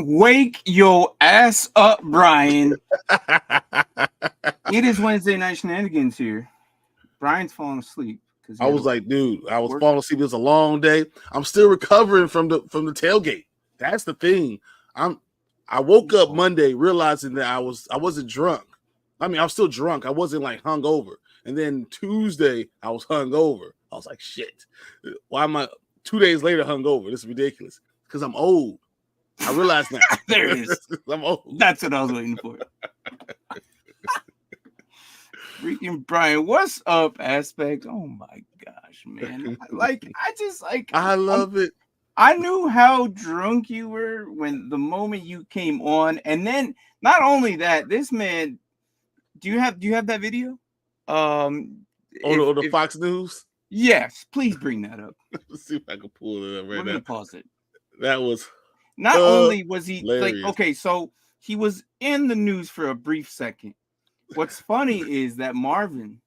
Wake your ass up, Brian. It is Wednesday night shenanigans here. Brian's falling asleep. I was like, dude, I was falling asleep. It was a long day. I'm still recovering from the tailgate. That's the thing. I woke up Monday realizing that I wasn't drunk. I mean, I was still drunk. I wasn't like hungover. And then Tuesday, I was hungover. I was like, shit. Why am I 2 days later hungover? This is ridiculous. Because I'm old. I realize now. There it is. I'm old. That's what I was waiting for. Freaking Brian, what's up, Aspect? Oh my gosh, man! I love it. I knew how drunk you were when the moment you came on, and then not only that, this man. Do you have that video? The Fox News. Yes, please bring that up. Let's see if I can pull it up right now. We're gonna pause it. That was not only was he hilarious. like okay, so he was in the news for a brief second. What's funny is that Marvin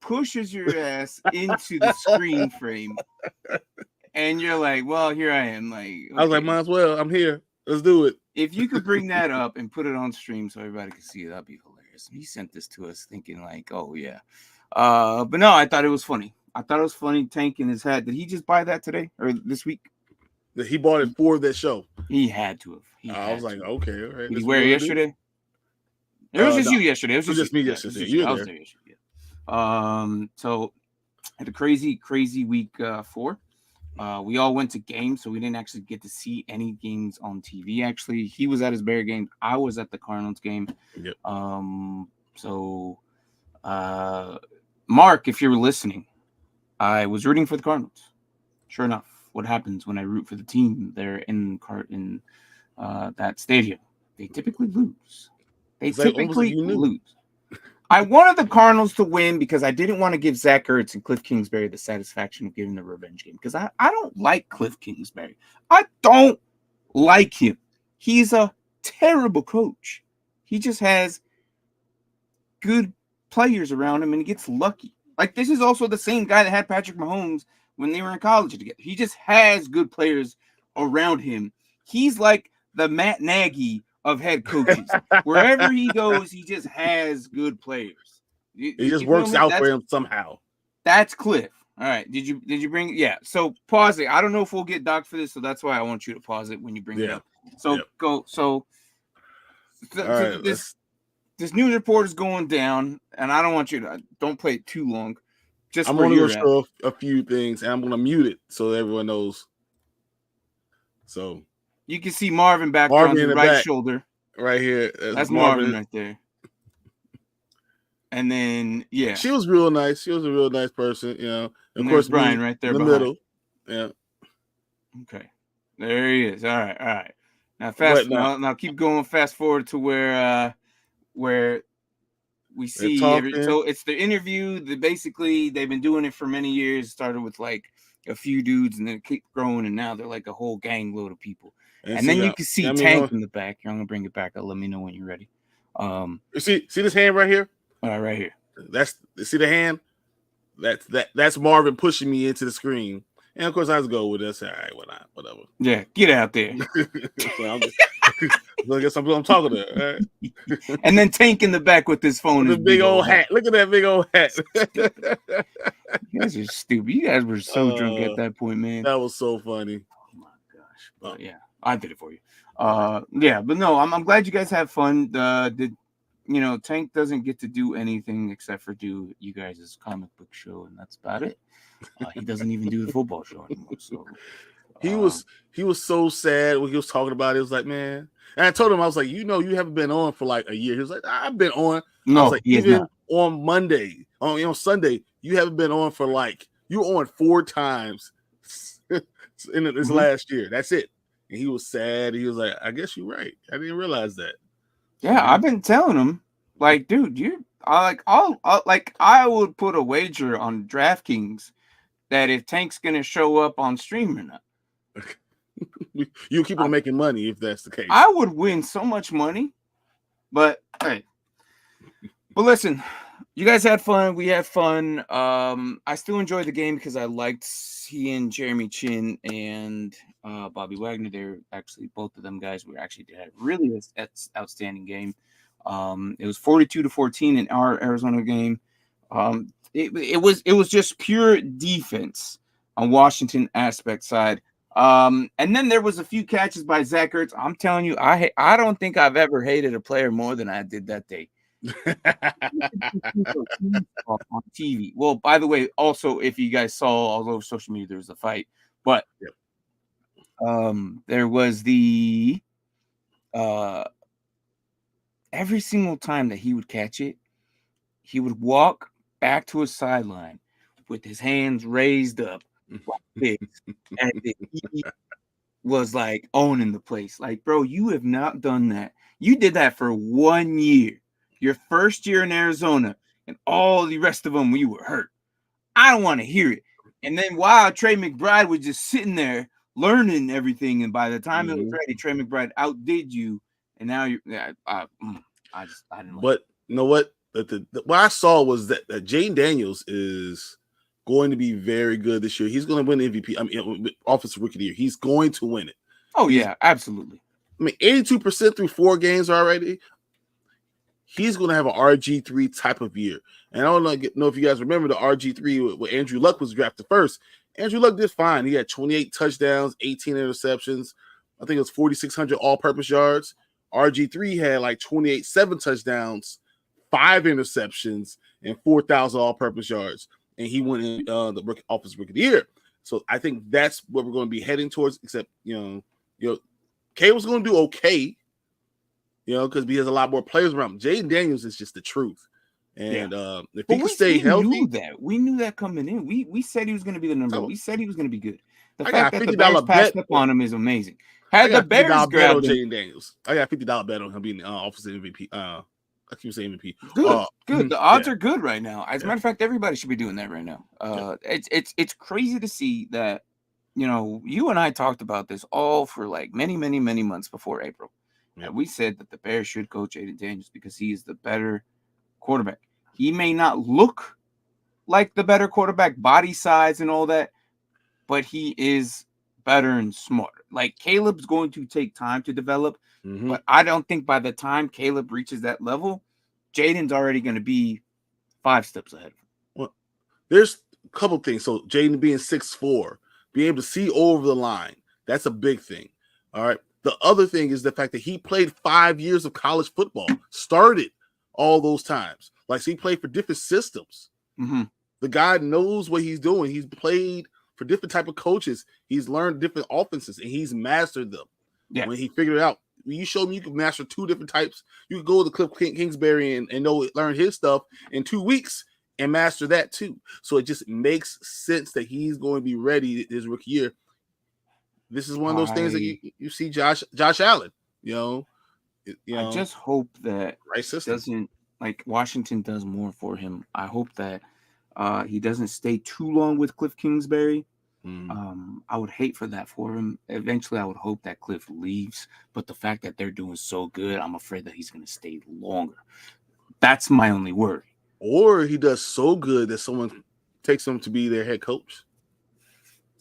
pushes your ass into the screen frame, and you're like, "Well, here I am." Like, okay. I was like, "Might as well. I'm here. Let's do it." If you could bring that up and put it on stream so everybody can see it, that'd be hilarious. He sent this to us thinking like, "Oh yeah," but no, I thought it was funny. I thought it was funny. Tank in his hat. Did he just buy that today or this week? He bought it for that show. He had to have. I was like, okay, all right. Did he wear it yesterday? It was just you yesterday. It was just me yesterday. I was there yesterday. So had a crazy week 4. We all went to games, so we didn't actually get to see any games on TV. Actually, he was at his Bear game. I was at the Cardinals game. Yep. So Mark, if you're listening, I was rooting for the Cardinals. Sure enough, what happens when I root for the team there in that stadium? They typically lose. They typically lose. I wanted the Cardinals to win because I didn't want to give Zach Ertz and Cliff Kingsbury the satisfaction of giving the revenge game because I don't like Cliff Kingsbury. I don't like him. He's a terrible coach. He just has good players around him and he gets lucky. Like, this is also the same guy that had Patrick Mahomes when they were in college together. He just has good players around him. He's like the Matt Nagy of head coaches. Wherever he goes, he just has good players. It just works out for him somehow. That's Cliff. All right. Did you bring it? Yeah. So pause it. I don't know if we'll get docked for this, so that's why I want you to pause it when you bring it up. So go. So this news report is going down, and I don't want you to don't play it too long. Just I'm only gonna show a few things, and I'm gonna mute it so everyone knows. So you can see Marvin back on the right shoulder. Right here. That's Marvin right there. And then, yeah. She was real nice. She was a real nice person, you know. And of course, Brian right there in the middle. Yeah. Okay. There he is. All right. Now keep going fast forward to where we see so it's the interview. Basically, they've been doing it for many years. Started with like a few dudes and then it keep growing, and now they're like a whole gang load of people. And then you can see Tank in the back. I'm gonna bring it back. Let me know when you're ready. You see this hand right here? Right here. See the hand? That's Marvin pushing me into the screen. And of course I was go with this. All right, whatever. Yeah, get out there. So I guess I'm talking to. Right? And then Tank in the back with his phone. With big old hat. Look at that big old hat. You guys are stupid. You guys were so drunk at that point, man. That was so funny. Oh my gosh. But yeah, I did it for you. Yeah, but no, I'm glad you guys have fun. Tank doesn't get to do anything except for do you guys' comic book show, and that's about it. He doesn't even do the football show anymore. So he was so sad when he was talking about it. It was like, man. And I told him, I was like, you haven't been on for like a year. He was like, I've been on. No, I was like, even not. On Monday, on Sunday, you haven't been on for like you were on 4 times in this last year. That's it. And he was sad. He was like, I guess you're right. I didn't realize that. Yeah, I've been telling him, like, dude, I would put a wager on DraftKings that if Tank's gonna show up on stream or not. You keep on making money if that's the case. I would win so much money, but hey. But listen, you guys had fun. We had fun. I still enjoyed the game because I liked seeing Jeremy Chin and Bobby Wagner. They're actually both of them guys were actually did a really outstanding game. It was 42-14 in our Arizona game. It was just pure defense on Washington aspect side. And then there was a few catches by Zach Ertz. I'm telling you, I don't think I've ever hated a player more than I did that day. On TV. Well, by the way, also if you guys saw all over social media, there was a fight, but there was the every single time that he would catch it, he would walk back to his sideline with his hands raised up like this, and he was like owning the place. Like, bro, you have not done that. You did that for 1 year, your first year in Arizona, and all the rest of them you were hurt. I don't want to hear it. And then while Trey McBride was just sitting there learning everything, and by the time it was ready, Trey McBride outdid you, and now you're. I didn't. But you know what? What I saw was that Jaden Daniels is going to be very good this year. He's going to win MVP. I mean, Offensive Rookie of the Year. He's going to win it. Oh yeah, absolutely. I mean, 82% through 4 games already. He's going to have an RG3 type of year. And I don't know if you guys remember the RG3 where Andrew Luck was drafted first. Andrew Luck did fine. He had 28 touchdowns, 18 interceptions. I think it was 4,600 all-purpose yards. RG3 had like 28, 7 touchdowns, 5 interceptions, and 4,000 all-purpose yards. And he won the Offensive Rookie of the Year. So I think that's what we're going to be heading towards, except, Caleb's going to do okay, because he has a lot more players around him. Jaden Daniels is just the truth. And if he can stay healthy. We knew that coming in. We said he was going to be the number. We said he was going to be good. The I fact that the Bears passed up on him is amazing. Had the Bears grabbed him, Jaden Daniels, I got $50 bet on him being the offensive MVP. I keep saying MVP. Good. The odds are good right now. As a matter of fact, everybody should be doing that right now. It's crazy to see that. You and I talked about this all for like many months before April. Yeah. We said that the Bears should go Jaden Daniels because he is the better quarterback. He may not look like the better quarterback, body size and all that, but he is better and smarter. Like Caleb's going to take time to develop, but I don't think by the time Caleb reaches that level, Jaden's already going to be 5 steps ahead of him. Well, there's a couple things. So Jaden being 6'4", being able to see over the line, that's a big thing. All right. The other thing is the fact that he played 5 years of college football, started all those times. Like, so he played for different systems. The guy knows what he's doing. He's played for different type of coaches. He's learned different offenses, and he's mastered them. Yeah. When he figured it out, when you showed me you could master 2 different types, you could go to Cliff Kingsbury and learn his stuff in 2 weeks and master that too. So it just makes sense that he's going to be ready his rookie year. This is one of those things that you see Josh Allen, I just hope that doesn't like Washington does more for him. I hope that he doesn't stay too long with Cliff Kingsbury. I would hate for that for him. Eventually, I would hope that Cliff leaves, but the fact that they're doing so good, I'm afraid that he's going to stay longer. That's my only worry. Or he does so good that someone takes him to be their head coach.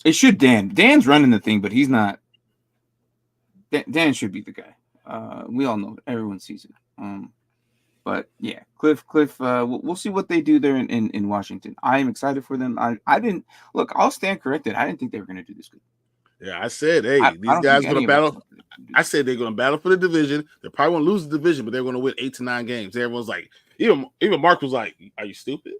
It should Dan. Dan's running the thing, but he's not. Dan should be the guy. We all know it. Everyone sees it. But yeah, Cliff. We'll see what they do there in Washington. I am excited for them. I didn't look. I'll stand corrected. I didn't think they were going to do this good. Yeah, I said, hey, these guys are going to battle. I said they're going to battle for the division. They probably won't lose the division, but they're going to win 8 to 9 games. Everyone's like, even Mark was like, "Are you stupid?"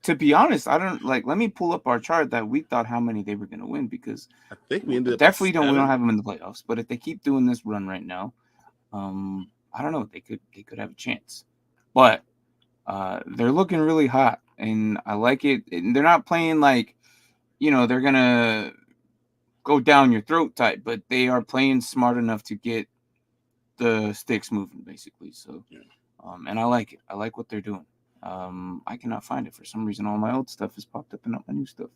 To be honest, I don't like. Let me pull up our chart that we thought how many they were going to win because I think we ended up definitely don't. We don't have them in the playoffs, but if they keep doing this run right now, I don't know. They could have a chance, but they're looking really hot, and I like it. And they're not playing like, they're gonna go down your throat type, but they are playing smart enough to get the sticks moving, basically. So, and I like it. I like what they're doing. I cannot find it for some reason. All my old stuff has popped up and not my new stuff.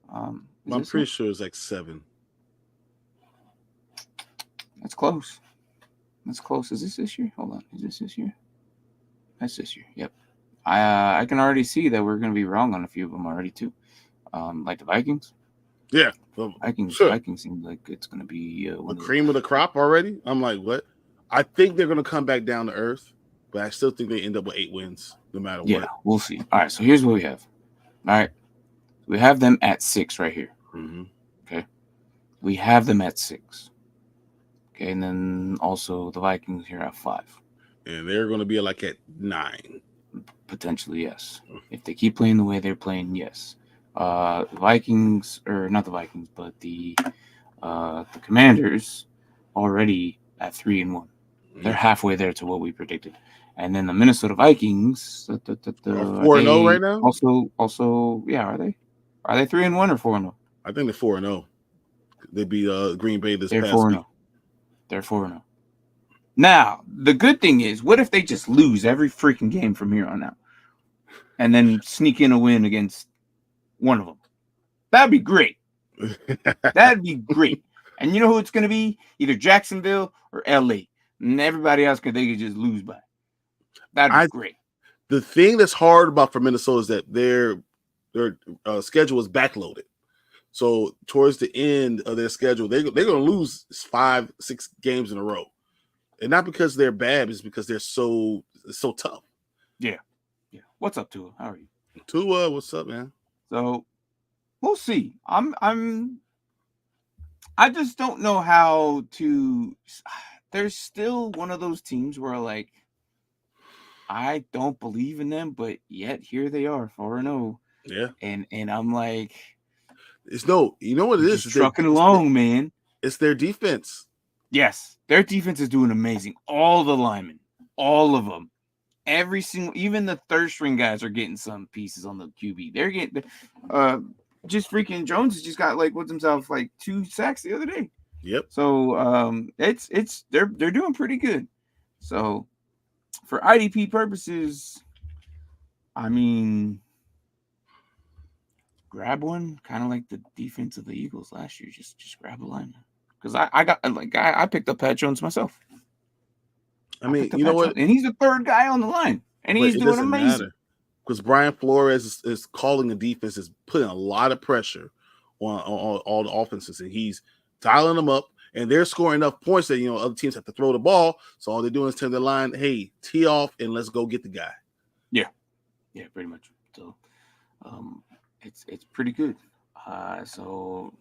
I'm pretty sure it's like 7. That's close. That's close. Is this year? Hold on. Is this year? That's this year. Yep. I can already see that we're going to be wrong on a few of them already too. Like the Vikings. Yeah, Vikings sure. seems like it's going to be a cream of the crop already. I'm like, what? I think they're going to come back down to earth, but I still think they end up with 8 wins no matter what. Yeah, we'll see. All right, so here's what we have. All right, we have them at 6 right here. Mm-hmm. Okay, we have them at 6. Okay, and then also the Vikings here at 5. And they're going to be like at 9. Potentially, yes. If they keep playing the way they're playing, yes. The Vikings, or not the Vikings, but the Commanders already at 3-1. They're halfway there to what we predicted. And then the Minnesota Vikings, 4-0 right now. Also, yeah, are they? Are they 3-1 or 4-0? I think they're 4-0. They beat Green Bay this they're past 4-0. week. They're 4-0. Now, the good thing is, what if they just lose every freaking game from here on out, and then sneak in a win against one of them? That'd be great. That'd be great. And you know who it's going to be? Either Jacksonville or LA. And everybody else they could just lose by. That'd be great. The thing that's hard about for Minnesota is that their schedule is backloaded. So towards the end of their schedule, they're going to lose 5-6 games in a row. And not because they're bad, it's because they're so tough. Yeah. What's up, Tua? How are you? Tua, what's up, man? So we'll see. I just don't know how to. There's still one of those teams where like I don't believe in them, but yet here they are, 4-0. Yeah. And I'm like, you know what it is? Trucking along, man. It's their defense. Yes, their defense is doing amazing. All the linemen, all of them, every single, even the third string guys are getting some pieces on the QB. They're getting, just freaking Jones has just got himself 2 sacks the other day. Yep. So they're doing pretty good. So for IDP purposes, I mean, grab one, kind of like the defense of the Eagles last year. Just grab a lineman. Because I picked up Pat Jones myself. I mean, you know what? And he's the third guy on the line. And he's doing amazing. Because Brian Flores is calling the defense, is putting a lot of pressure on all the offenses. And he's dialing them up. And they're scoring enough points that, other teams have to throw the ball. So all they're doing is turn the line, hey, tee off, and let's go get the guy. Yeah. Yeah, pretty much. So it's pretty good. So,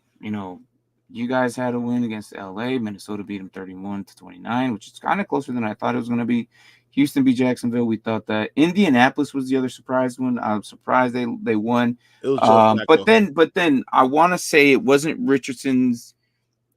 you guys had a win against LA. Minnesota beat them 31-29, which is kind of closer than I thought it was going to be. Houston beat Jacksonville. We thought that Indianapolis was the other surprise one. I'm surprised they won. It was but then I want to say it wasn't Richardson's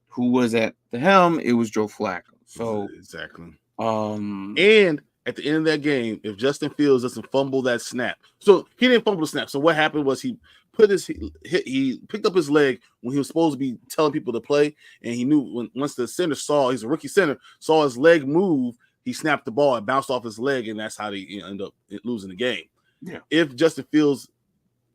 who was at the helm. It was Joe Flacco. So exactly. And at the end of that game, if Justin Fields doesn't fumble that snap, so he didn't fumble the snap. So what happened was he picked up his leg when he was supposed to be telling people to play, and he knew once the center he's a rookie center, saw his leg move, he snapped the ball and bounced off his leg, and that's how they end up losing the game. Yeah. If Justin Fields,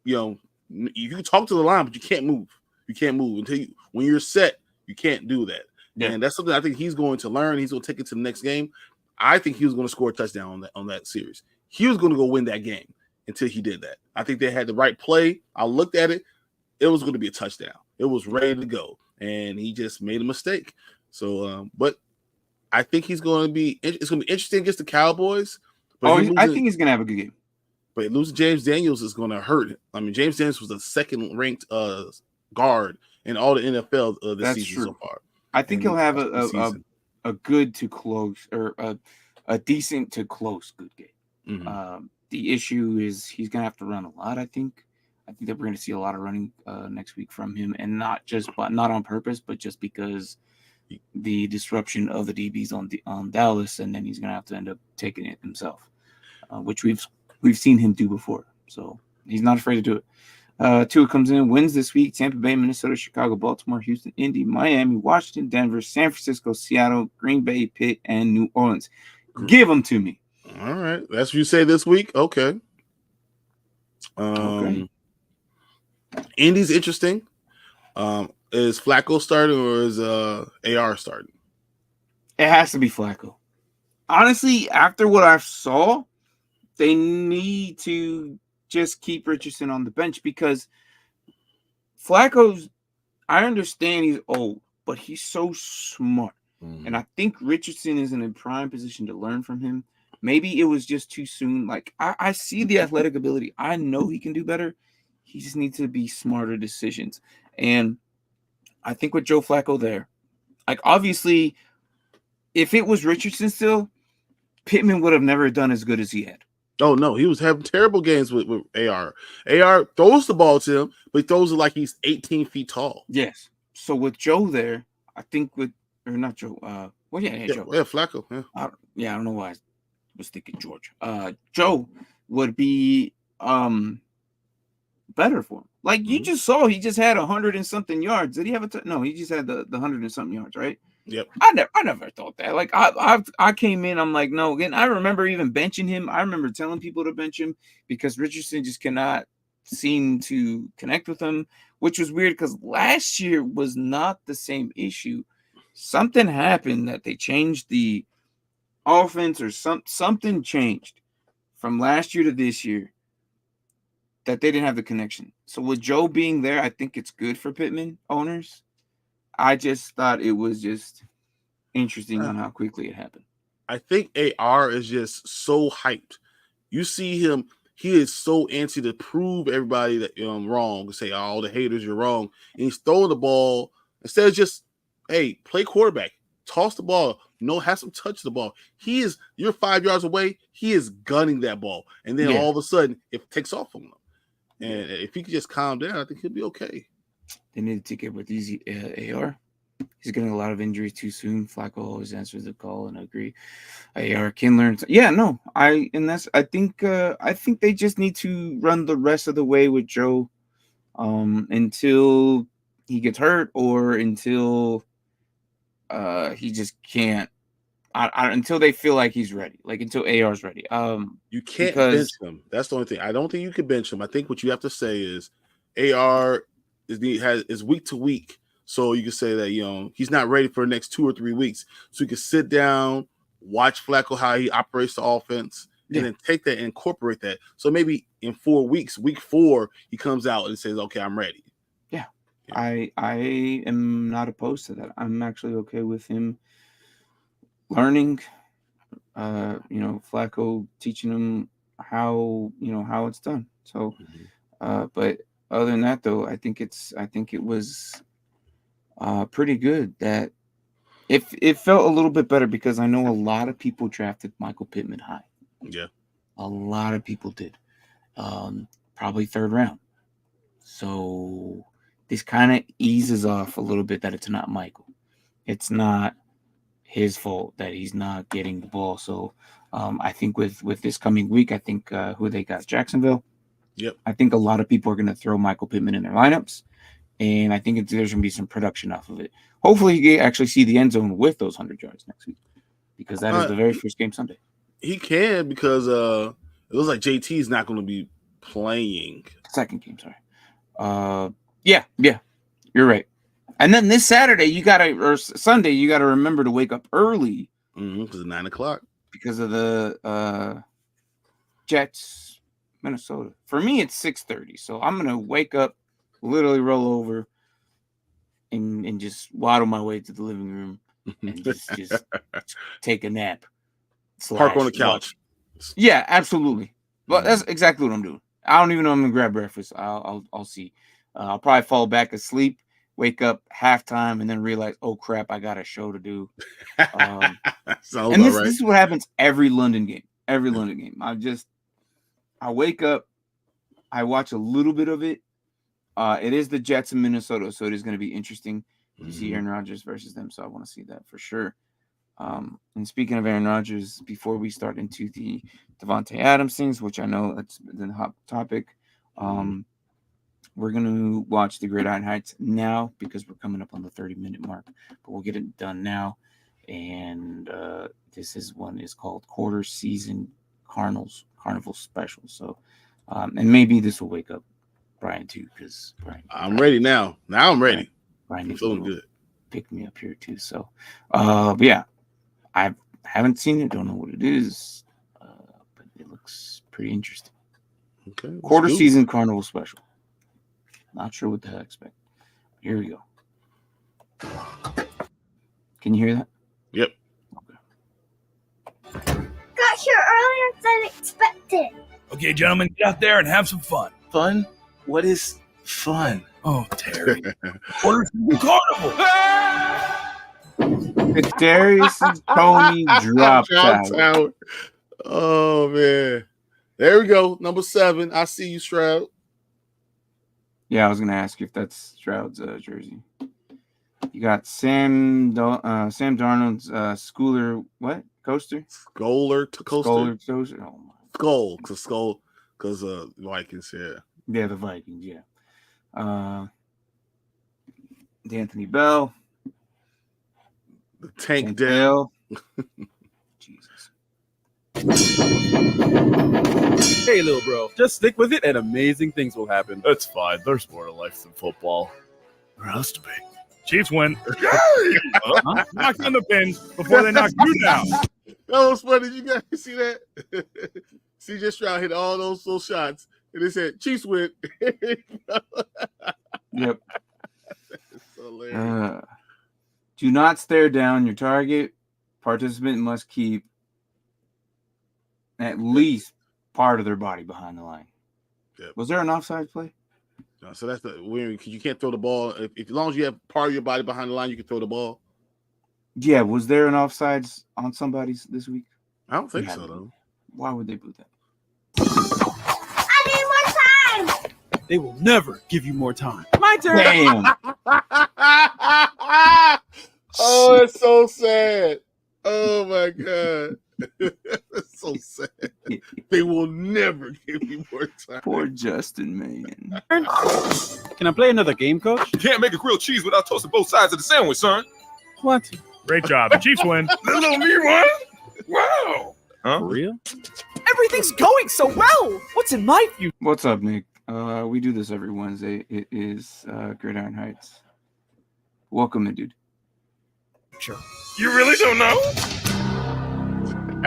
you can talk to the line, but you can't move. You can't move when you're set. You can't do that. Yeah. And that's something I think he's going to learn. He's going to take it to the next game. I think he was going to score a touchdown on that series. He was going to go win that game until he did that. I think they had the right play. I looked at it. It was going to be a touchdown. It was ready to go. And he just made a mistake. So, but I think it's going to be interesting against the Cowboys. But I think he's going to have a good game. But losing James Daniels is going to hurt. I mean, James Daniels was the second-ranked guard in all the NFL this season so far. I think he'll have a good to close or a decent to close good game. Mm-hmm. The issue is he's going to have to run a lot, I think. I think that we're going to see a lot of running next week from him, and not on purpose, but just because the disruption of the DBs on Dallas, and then he's going to have to end up taking it himself, which we've seen him do before. So he's not afraid to do it. Tua comes in, wins this week: Tampa Bay, Minnesota, Chicago, Baltimore, Houston, Indy, Miami, Washington, Denver, San Francisco, Seattle, Green Bay, Pitt, and New Orleans. Give them to me. All right. That's what you say this week? Okay. Okay. Indy's interesting. Is Flacco starting or is AR starting? It has to be Flacco. Honestly, after what I saw, they need to just keep Richardson on the bench because Flacco's, I understand he's old, but he's so smart. And I think Richardson is in a prime position to learn from him. Maybe it was just too soon. Like, I see the athletic ability. I know he can do better. He just needs to be smarter decisions. And I think with Joe Flacco there, like, obviously, if it was Richardson still, Pittman would have never done as good as he had. Oh, no, he was having terrible games with AR. AR throws the ball to him, but he throws it like he's 18 feet tall. Yes. So with Joe there, I think Joe. Joe. Yeah, Flacco. Yeah. I don't know why I was thinking George. Joe would be better for him. Like you just saw, he just had 100 and something yards. Did he have no? He just had the 100 and something yards, right? Yep. I never thought that. Like I came in, I'm like, no. Again, I remember even benching him. I remember telling people to bench him because Richardson just cannot seem to connect with him, which was weird because last year was not the same issue. Something happened that they changed the offense, or something changed from last year to this year that they didn't have the connection. So with Joe being there, I think it's good for Pittman owners. I just thought it was just interesting on how quickly it happened. I think AR is just so hyped. You see him, he is so antsy to prove everybody that wrong, say all the haters you're wrong. And he's throwing the ball instead of just, hey, play quarterback, toss the ball, have some touch the ball. You're 5 yards away, he is gunning that ball. And then all of a sudden it takes off on him. And if he could just calm down, I think he'll be okay. They need to take it with easy AR. He's getting a lot of injuries too soon. Flacco always answers the call, and I agree. AR can learn. I think they just need to run the rest of the way with Joe until he gets hurt or until he just can't. Until they feel like he's ready, like until AR's ready. You can't bench him. That's the only thing. I don't think you can bench him. I think what you have to say is AR is week to week. So you can say that, he's not ready for the next 2 or 3 weeks. So you can sit down, watch Flacco, how he operates the offense, and then take that and incorporate that. So maybe in 4 weeks, week 4, he comes out and says, okay, I'm ready. Yeah. I am not opposed to that. I'm actually okay with him learning, Flacco teaching him how it's done. So, but other than that, though, I think it was pretty good. That it felt a little bit better because I know a lot of people drafted Michael Pittman high. Yeah, a lot of people did, probably 3rd round. So this kind of eases off a little bit that it's not Michael. It's not his fault that he's not getting the ball. So I think with this coming week, I think who they got, Jacksonville. Yep. I think a lot of people are going to throw Michael Pittman in their lineups, and I think there's going to be some production off of it. Hopefully, he can actually see the end zone with those 100 yards next week, because that is the very first game Sunday. He can, because it looks like JT is not going to be playing. Second game, sorry. Yeah, you're right. And then this Sunday, you got to remember to wake up early. Because it's 9 o'clock. Because of the Jets, Minnesota. For me, it's 6:30. So I'm going to wake up, literally roll over, and just waddle my way to the living room and just take a nap. Park on the couch. Yeah, absolutely. But that's exactly what I'm doing. I don't even know I'm going to grab breakfast. I'll see. I'll probably fall back asleep, wake up halftime, and then realize, oh crap, I got a show to do. And this is what happens every London game. I wake up, I watch a little bit of it. It is the Jets in Minnesota, so it is going to be interesting to see Aaron Rodgers versus them. So I want to see that for sure. And speaking of Aaron Rodgers, before we start into the Devontae Adams things, which I know that's the hot topic, we're going to watch the Gridiron Heights now because we're coming up on the 30-minute mark, but we'll get it done now. And this one is called Quarter Season Carnival Special. So, and maybe this will wake up Brian too, because I'm ready now. Now I'm ready. Brian, I'm feeling good. Pick me up here too. So, but yeah, I haven't seen it. Don't know what it is, but it looks pretty interesting. Okay. Quarter Season Carnival Special. Not sure what the hell to expect. Here we go. Can you hear that? Yep. Got here earlier than expected. Okay, gentlemen, get out there and have some fun. Fun? What is fun? Oh, Terry. Order the carnival. It's Darius and Tony drop Drop tower. tower. Oh man. There we go. Number 7. I see you, Stroud. Yeah, I was gonna ask you if that's Stroud's jersey. You got Sam Darnold's Schooler coaster? Scholar to coaster. Scholar coaster. Oh my. Skull. Because Vikings, yeah. Yeah, the Vikings, yeah. D'Anthony Bell. The tank Dale. Jesus. Hey, little bro, just stick with it and amazing things will happen. That's fine. There's more to life than football. There has to be. Chiefs win. Knock down the pins before they knock you down. That was funny. Did you guys see that? CJ Stroud hit all those little shots, and they said, Chiefs win. Yep. It's hilarious. Do not stare down your target. Participant must keep at least part of their body behind the line. Yep. Was there an offside play? No, so that's the weird because you can't throw the ball. If as long as you have part of your body behind the line, you can throw the ball. Yeah, was there an offsides on somebody's this week? I don't think Yeah. so, though. Why would they put that? I need more time. They will never give you more time. My turn. Damn. Oh, it's so sad. Oh my god. It's so sad. They will never give you more time. Poor Justin, man. Can I play another game, coach? You can't make a grilled cheese without toasting both sides of the sandwich, son. What? Great job. The Chiefs win. Little me one? Wow. For real? Everything's going so well. What's in my future? What's up, Nick? We do this every Wednesday. It is Gridiron Heights. Welcome in, dude. You really don't know?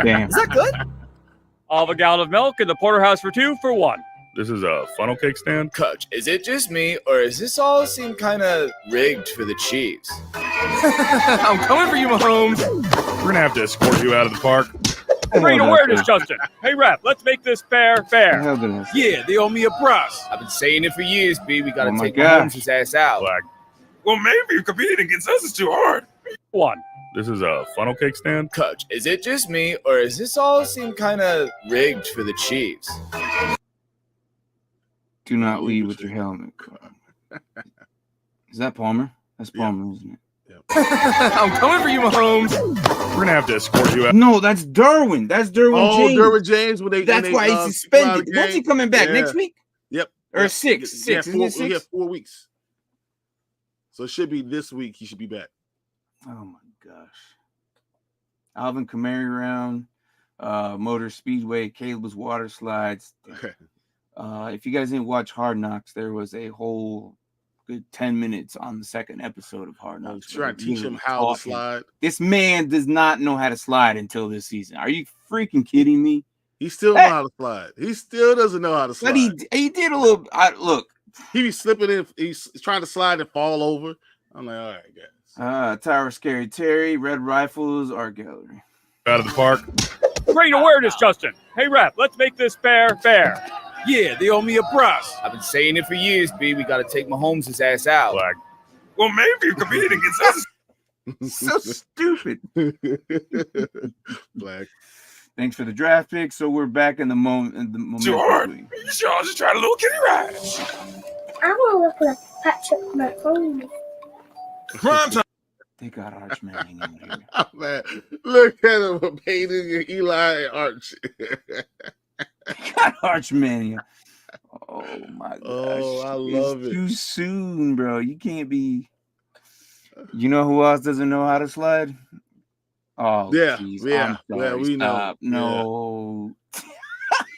Damn. Is that good? I'll have a gallon of milk in the porterhouse for 2 for 1. This is a funnel cake stand. Coach, is it just me, or does this all seem kind of rigged for the Chiefs? I'm coming for you, Mahomes. We're going to have to escort you out of the park. Great Oh, awareness, that's Justin. Hey, ref, let's make this fair. What the hell did I say? Yeah, they owe me a prize. I've been saying it for years, B. We got to Oh my take gosh. Mahomes' ass out. Flag. Well, maybe competing against us is too hard. 1. This is a funnel cake stand. Coach, is it just me, or does this all seem kind of rigged for the Chiefs? Do not lead with your helmet. Is that Palmer? That's Palmer, isn't it? I'm coming for you, Mahomes. We're going to have to escort you out. No, that's Derwin. That's Derwin Oh, James. Derwin James. That's why he's suspended. When's he coming back? Yeah. Next week? Yep. Or Yep. 6? Yeah, 6. four, Isn't it 6? yeah, 4 weeks. So it should be this week. He should be back. Oh my gosh. Alvin Kamara round, Motor Speedway, Caleb's water slides. If you guys didn't watch Hard Knocks, there was a whole good 10 minutes on the second episode of Hard Knocks. Trying to teach him how to slide. This man does not know how to slide until this season. Are you freaking kidding me? He still know how to slide. He still doesn't know how to slide. But he did a little. Look. He be slipping in. He's trying to slide and fall over. I'm like, all right, guys. Tower Scary Terry, Red Rifles, Art Gallery. Out of the park. Great awareness, Justin. Hey, ref, let's make this fair. Yeah, they owe me a prize. I've been saying it for years, B. We got to take Mahomes' ass out. Flag. Well, maybe competing against us is So stupid. Black. Thanks for the draft pick. So we're back in the moment. too hard. You should all just try a little kitty ride. I want to look like Patrick Mahomes. Prime time. They got Arch Manning in here. Oh, man. Look at him, Peyton and Eli and Arch. They got Arch Manning. Oh my gosh. Oh, I love it's it. Too soon, bro. You can't be. You know who else doesn't know how to slide? Oh, Yeah, geez. yeah, I'm sorry. yeah, we know. Stop. No.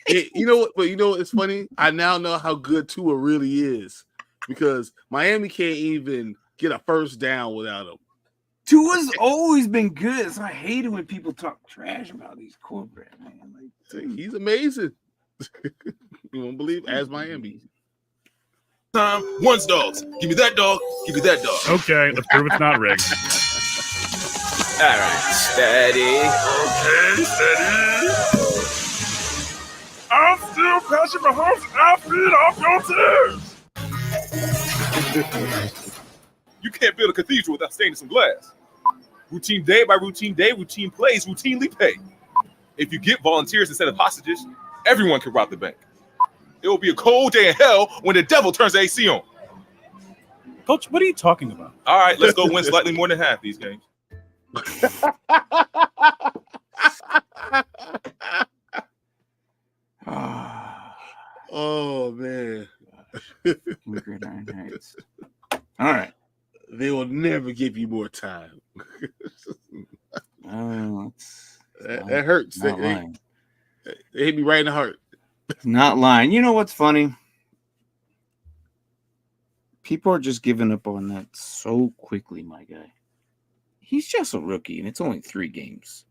You know what? But you know what? It's funny. I now know how good Tua really is because Miami can't even get a first down without him. Tua's always been good. So I hate it when people talk trash about these quarterbacks, man. Like, He's amazing. You won't believe as Miami. Time, one's dogs. Give me that dog. Give me that dog. Okay, let's prove it's not rigged. All right, steady. Okay, steady. I'm still Patrick Mahomes. I feed off your tears. You can't build a cathedral without staining some glass. Routine day by routine day, routine plays, routinely pay. If you get volunteers instead of hostages, everyone can rob the bank. It will be a cold day in hell when the devil turns the AC on. Coach, what are you talking about? All right, let's go win slightly more than half these games. Oh man. All right. They will never give you more time. That hurts. They hit me right in the heart. Not lying. You know what's funny? People are just giving up on that so quickly, my guy. He's just a rookie, and it's only 3 games.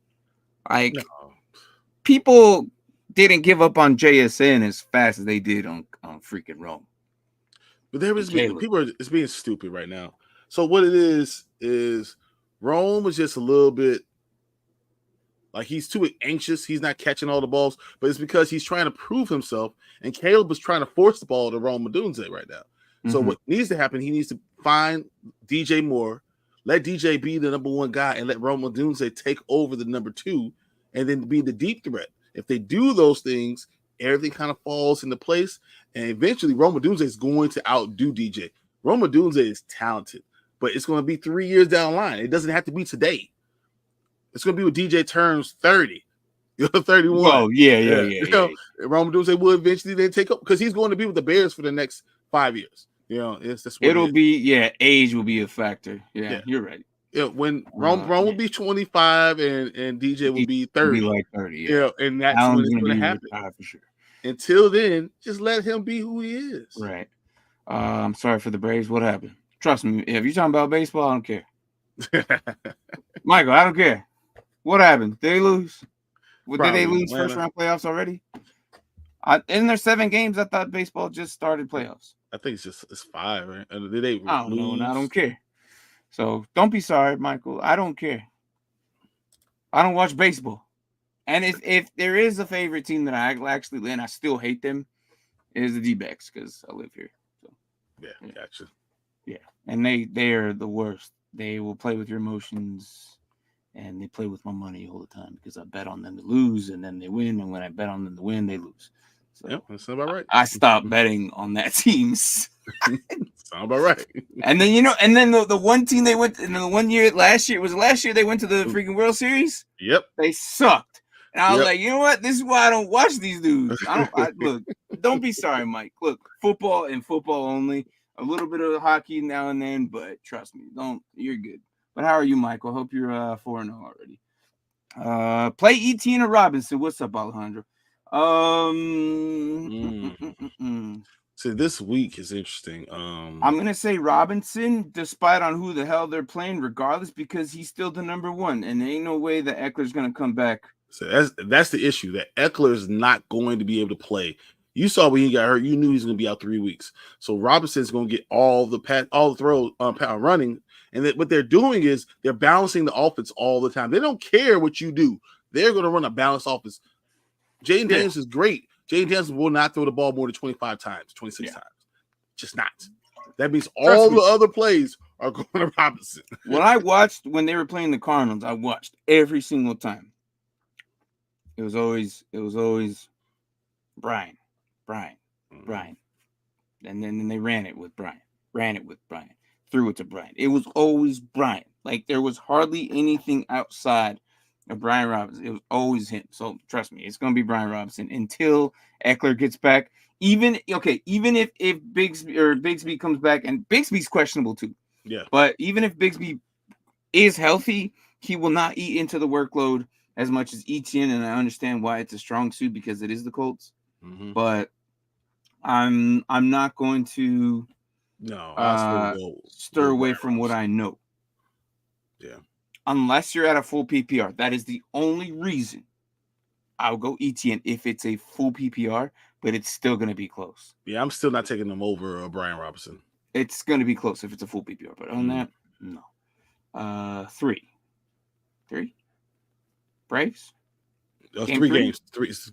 People didn't give up on JSN as fast as they did on freaking Rome. But people are it's being stupid right now. So what it is Rome is just a little bit like he's too anxious. He's not catching all the balls, but it's because he's trying to prove himself. And Caleb is trying to force the ball to Rome Odunze right now. Mm-hmm. So what needs to happen, he needs to find DJ Moore, let DJ be the number 1 guy, and let Rome Odunze take over the number 2, and then be the deep threat. If they do those things, everything kind of falls into place, and eventually Rome Odunze is going to outdo DJ. Rome Odunze is talented, but it's going to be 3 years down the line. It doesn't have to be today. It's going to be when DJ turns 30. 31. Oh, yeah. Rome Odunze will eventually then take up because he's going to be with the Bears for the next 5 years. It'll be age will be a factor. Yeah, you're right. Yeah, when Rome will be 25 and DJ will be 30. Will be like 30. Yeah, and that's when it's going to happen. For sure. Until then, just let him be who he is. Right. I'm sorry for the Braves. What happened? Trust me, if you're talking about baseball, I don't care. Michael, I don't care. What happened? Did they lose? Did they lose first round playoffs already? In their 7 games, I thought baseball just started playoffs. I think it's 5, right? Did they I don't know, and I don't care. So don't be sorry, Michael. I don't care. I don't watch baseball. And if there is a favorite team that I actually, and I still hate them, is the D-backs because I live here. So yeah, gotcha. Yeah, and they are the worst. They will play with your emotions, and they play with my money all the time because I bet on them to lose, and then they win, and when I bet on them to win, they lose. So yep, that's about right. I stopped betting on that team. Sound about right. And then the one team they went in the 1 year last year they went to the freaking World Series. Yep, they sucked, and I was like, you know what? This is why I don't watch these dudes. Look, don't be sorry, Mike. Look, football and football only. A little bit of hockey now and then, but trust me, you're good. But how are you, Michael? I hope you're 4-0 already. Play Etienne or Robinson. What's up, Alejandro? So this week is interesting. I'm gonna say Robinson, despite on who the hell they're playing, regardless, because he's still the number 1, and there ain't no way that Eckler's gonna come back. So that's the issue. That Eckler's not going to be able to play. You saw when he got hurt, you knew he's going to be out 3 weeks. So Robinson's going to get all the throw running, and what they're doing is they're balancing the offense all the time. They don't care what you do; they're going to run a balanced offense. Jaden Daniels is great. Jaden Daniels will not throw the ball more than 25 times, 26 times. Just not. That means all the other plays are going to Robinson. When they were playing the Cardinals, I watched every single time. It was always Brian. And then they ran it with Brian. Threw it to Brian. It was always Brian. Like there was hardly anything outside of Brian Robinson. It was always him. So trust me, it's gonna be Brian Robinson until Eckler gets back. Even if Bigsby comes back, and Bigsby's questionable too. Yeah. But even if Bigsby is healthy, he will not eat into the workload as much as Etienne, and I understand why it's a strong suit because it is the Colts. Mm-hmm. But I'm not going to stir away from what I know. Yeah. Unless you're at a full PPR. That is the only reason I'll go ETN if it's a full PPR, but it's still going to be close. Yeah, I'm still not taking them over Brian Robinson. It's going to be close if it's a full PPR, but on that, no. Three. Braves. Game 3 games.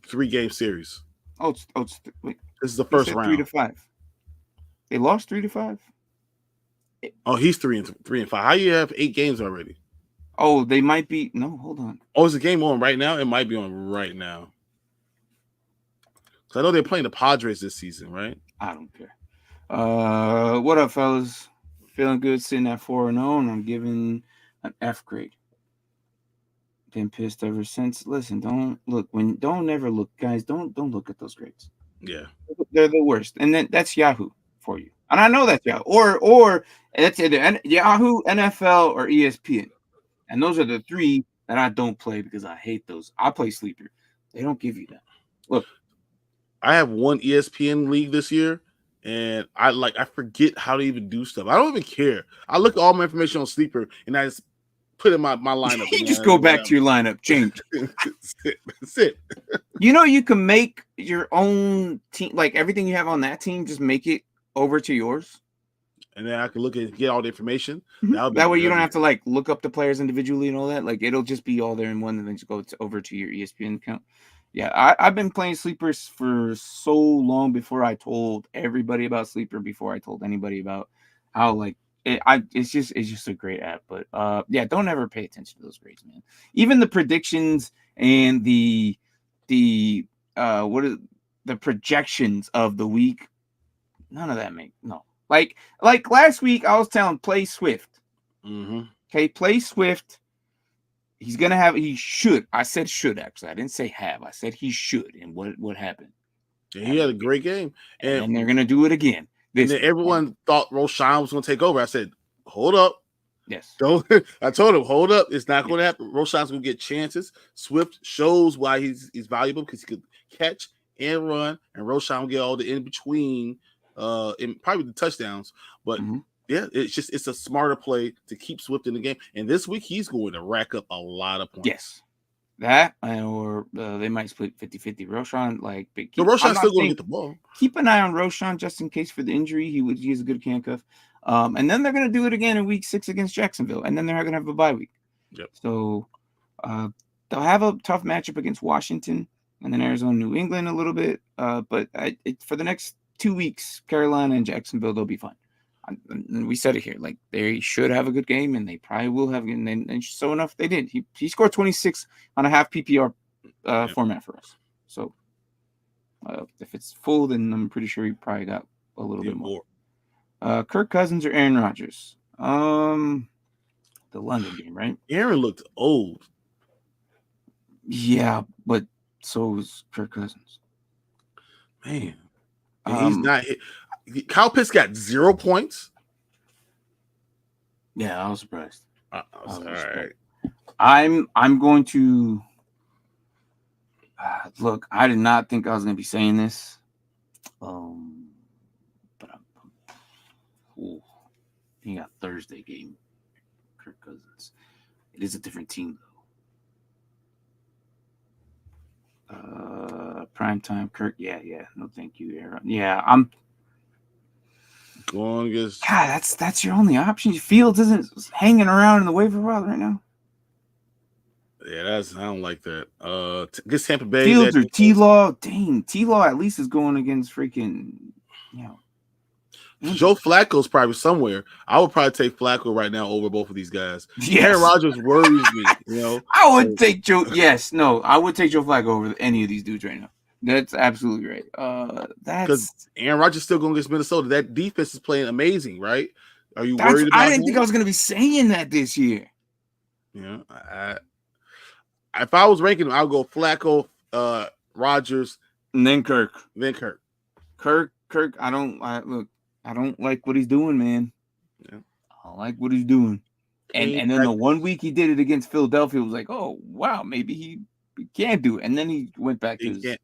Three game series. Wait. This is the first round. 3-5. They lost 3-5. Oh, he's 3-5. How you have 8 games already? Oh, they might be. No, hold on. Oh, is the game on right now? It might be on right now. So I know they're playing the Padres this season, right? I don't care. What up, fellas? Feeling good sitting at 4-0, and I'm giving an F grade. Been pissed ever since. Listen, don't ever look, guys. Don't look at those grades. Yeah, they're the worst, and then that's Yahoo for you. And I know that's Yahoo, or it's either Yahoo, NFL, or ESPN. And those are the 3 that I don't play because I hate those. I play Sleeper. They don't give you that. Look, I have one ESPN league this year, and I forget how to even do stuff. I don't even care. I look at all my information on Sleeper, and I just put in my lineup. You just go back to your lineup, change. That's it. You can make your own team, like everything you have on that team, just make it over to yours. And then I can look at get all the information. Mm-hmm. That way you don't have to look up the players individually and all that. Like it'll just be all there in one, and then just go over to your ESPN account. Yeah, I've been playing Sleepers for so long before I told everybody about Sleeper, before I told anybody about how it's just a great app. But don't ever pay attention to those grades, man. Even the predictions and the projections of the week, none of that no. Like last week, I was telling play Swift. Mm-hmm. Okay, play Swift. He's gonna have. He should. I said should actually. I didn't say have. I said he should. And what happened? Yeah, he had a great game, and they're gonna do it again. And then everyone thought Roshan was gonna take over. I said, hold up. Yes. Don't. I told him, hold up. It's not going to happen. Roshan's gonna get chances. Swift shows why he's valuable because he could catch and run, and Roshan will get all the in between. And probably the touchdowns, but yeah, it's a smarter play to keep Swift in the game. And this week he's going to rack up a lot of points. Yes, that or they might split 50-50. Roshan, Roshan's still going to get the ball. Keep an eye on Roshan just in case for the injury. He has a good handcuff. And then they're going to do it again in week 6 against Jacksonville, and then they're going to have a bye week. Yep. So they'll have a tough matchup against Washington and then Arizona, New England a little bit. But for the next 2 weeks, Carolina and Jacksonville, they'll be fine. And we said it here, they should have a good game, and they probably will have. And so enough, they did. He scored 26 on a half PPR format for us. So if it's full, then I'm pretty sure he probably got a little bit more. Kirk Cousins or Aaron Rodgers? The London game, right? Aaron looked old. Yeah, but so was Kirk Cousins. Man. He's not. Kyle Pitts got 0 points. Yeah, I was surprised. All right. I'm going to look. I did not think I was going to be saying this. But he got Thursday game. Kirk Cousins. It is a different team though. Primetime Kirk. Yeah. No, thank you, Aaron. Yeah, I'm going against. God, that's your only option. Fields isn't hanging around in the waiver wire right now. Yeah, I don't like that. Against Tampa Bay. Fields or T-Law. Dang, T-Law at least is going against freaking, Joe Flacco's probably somewhere. I would probably take Flacco right now over both of these guys. Yes. Aaron Rodgers worries me. I would take Joe. Yes, no, I would take Joe Flacco over any of these dudes right now. That's absolutely right. Because Aaron Rodgers still going against Minnesota. That defense is playing amazing, right? Are you worried about? I didn't think I was going to be saying that this year. Yeah, if I was ranking them, I would go Flacco, Rodgers, and then Kirk. Kirk. I don't like what he's doing, man. Yeah. I don't like what he's doing. And then the 1 week he did it against Philadelphia was like, oh wow, maybe he can do it. And then he went back to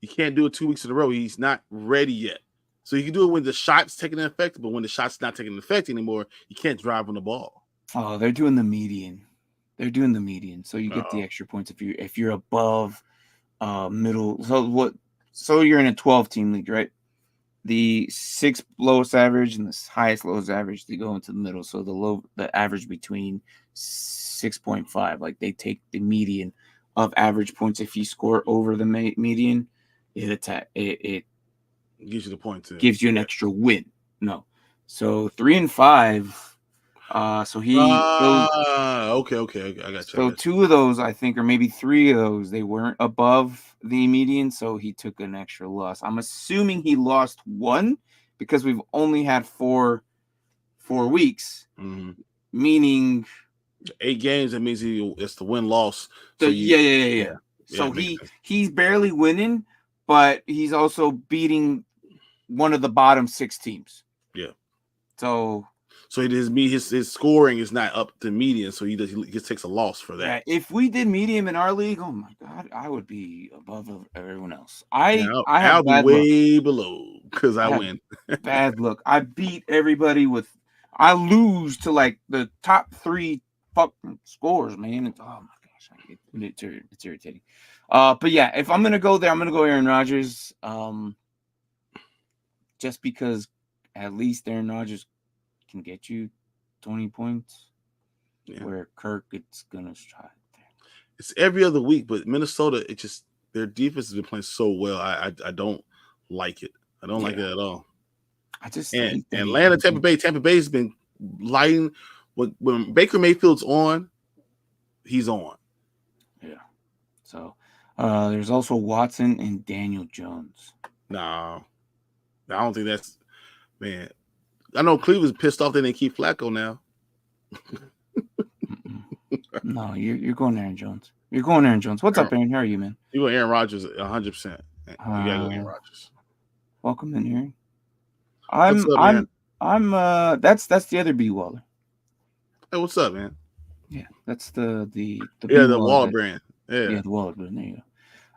he can't do it 2 weeks in a row. He's not ready yet. So you can do it when the shot's taking effect, but when the shot's not taking effect anymore, you can't drive on the ball. Oh, they're doing the median. So you get the extra points if you're above middle. So you're in a 12-team league, right? The 6th lowest average and the highest lowest average, they go into the middle. So the average between 6.5, like they take the median of average points. If you score over the median, it gives you the point too. Gives you an extra win. No, so 3 and 5. So he. Okay, I got you. So 2 of those, I think, or maybe 3 of those, they weren't above the median, so he took an extra loss. I'm assuming he lost 1 because we've only had 4 weeks, meaning 8 games. That means it's the win-loss. So yeah. So he's barely winning, but he's also beating one of the bottom 6 teams. Yeah. So his scoring is not up to median, so he just takes a loss for that. Yeah, if we did medium in our league, oh my God, I would be above everyone else. I'll be way below because I win. Bad luck. I beat everybody I lose to like the top 3 fucking scores, man. Oh my gosh, it's irritating. But yeah, if I'm gonna go there, I'm gonna go Aaron Rodgers. Just because at least Aaron Rodgers can get you 20 points, where Kirk it's gonna try. It's every other week, but Minnesota, their defense has been playing so well. I don't like it. I don't like it at all. And Atlanta, Tampa Bay has been lighting. When Baker Mayfield's on, he's on. Yeah. So there's also Watson and Daniel Jones. No, I don't think that's, man. I know Cleveland's pissed off that they keep Flacco now. No, you're going Aaron Jones. You're going Aaron Jones. What's up, Aaron? How are you, man? You go Aaron Rodgers 100%. You gotta go Aaron Rodgers. Welcome in, Aaron. That's the other B Waller. Hey, what's up, man? Yeah, that's the Waller brand. Yeah, the Waller brand. There you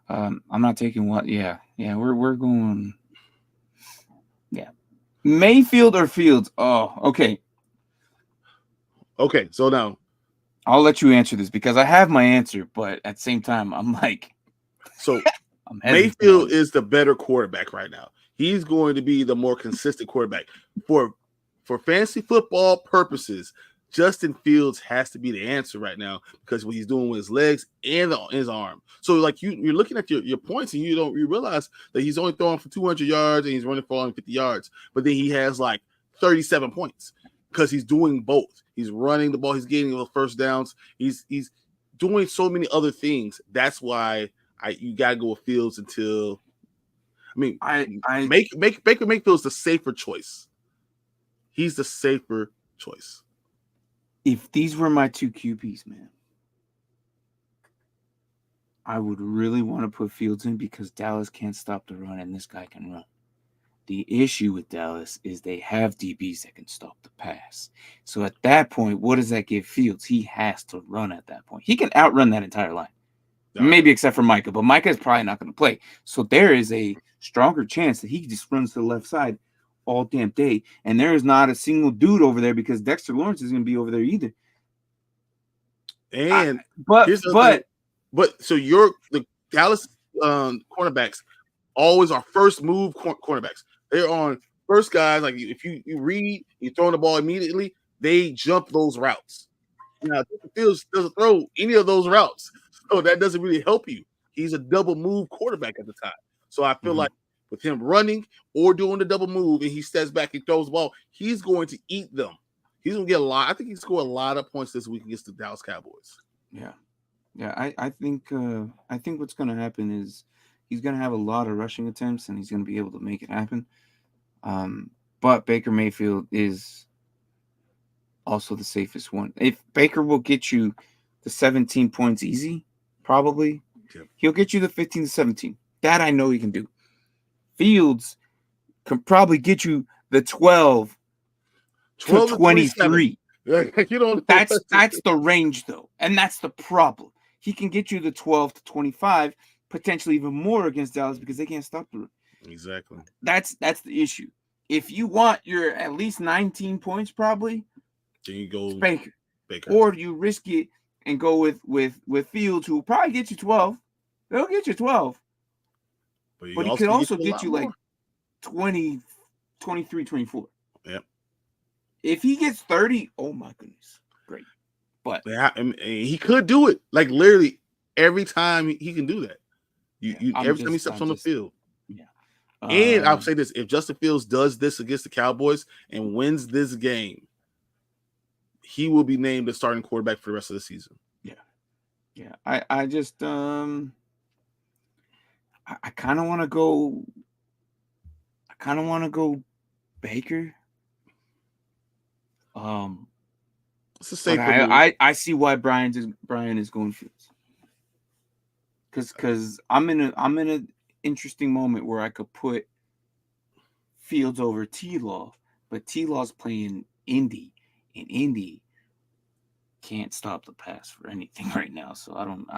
go. I'm not taking what. Yeah, we're going. Yeah, Mayfield or Fields. Oh, okay. Okay, so now I'll let you answer this because I have my answer, but at the same time, I'm like, so Mayfield is the better quarterback right now. He's going to be the more consistent quarterback for fantasy football purposes. Justin Fields has to be the answer right now because what he's doing with his legs and his arm. So, like you're looking at your points and you realize that he's only throwing for 200 yards and he's running for 50 yards, but then he has like 37 points because he's doing both. He's running the ball, he's getting the first downs, he's doing so many other things. That's why you gotta go with Fields until. I mean, Baker Mayfield's the safer choice. He's the safer choice. If these were my 2 QBs, man, I would really want to put Fields in because Dallas can't stop the run and this guy can run. The issue with Dallas is they have DBs that can stop the pass. So at that point, what does that give Fields? He has to run at that point. He can outrun that entire line. Maybe except for Micah, but Micah is probably not going to play. So there is a stronger chance that he just runs to the left side all damn day. And there is not a single dude over there because Dexter Lawrence is going to be over there either. And but so the Dallas cornerbacks always are first move cornerbacks. They're on first guys. Like if you read, you throw the ball immediately, they jump those routes. Now Fields doesn't throw any of those routes. So that doesn't really help you. He's a double move quarterback at the time. So I feel like with him running or doing the double move and he steps back and throws the ball, he's going to eat them. He's going to get a lot. I think he scored a lot of points this week against the Dallas Cowboys. Yeah. I think what's going to happen is he's going to have a lot of rushing attempts and he's going to be able to make it happen. But Baker Mayfield is also the safest one. If Baker will get you the 17 points easy, probably. Yep. He'll get you the 15 to 17. That I know he can do. Fields can probably get you the 12 to 23. That's the range, though. And that's the problem. He can get you the 12 to 25, potentially even more against Dallas because they can't stop the run. Exactly. That's the issue. If you want your at least 19 points, probably, then you go Baker. Or you risk it and go with Fields, who will probably get you 12. They'll get you 12. But But he could also a get lot you more. like 20, 23, 24. Yep. If he gets 30, oh my goodness. Great. But Yeah, and he could do it. Like literally every time he can do that. Every time he steps on the field. Yeah. And I'll say this: if Justin Fields does this against the Cowboys and wins this game, he will be named the starting quarterback for the rest of the season. Yeah. I just I kind of want to go. I kind of want to go Baker. It's a safe I see why Brian is going Fields. Because I'm in an interesting moment where I could put Fields over T-Law, but T-Law's playing Indy, and Indy can't stop the pass for anything right now. So I don't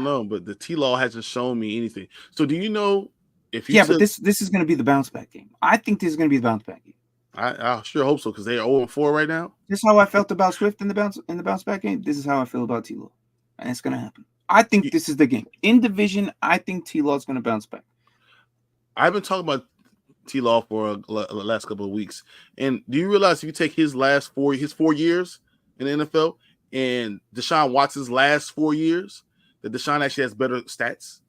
know, but the T-Law hasn't shown me anything. So do you know if you but this is going to be the bounce back game. I think this is going to be the bounce back game. I sure hope so because they are 0-4 right now. This is how I felt about Swift in the bounce back game. This is how I feel about T-Law, and it's going to happen. I think this is the game in division. I think T-Law is going to bounce back. I've been talking about T-Law for the last couple of weeks, and do you realize if you take his 4 years in the NFL and Deshaun Watson's last 4 years, that Deshaun actually has better stats?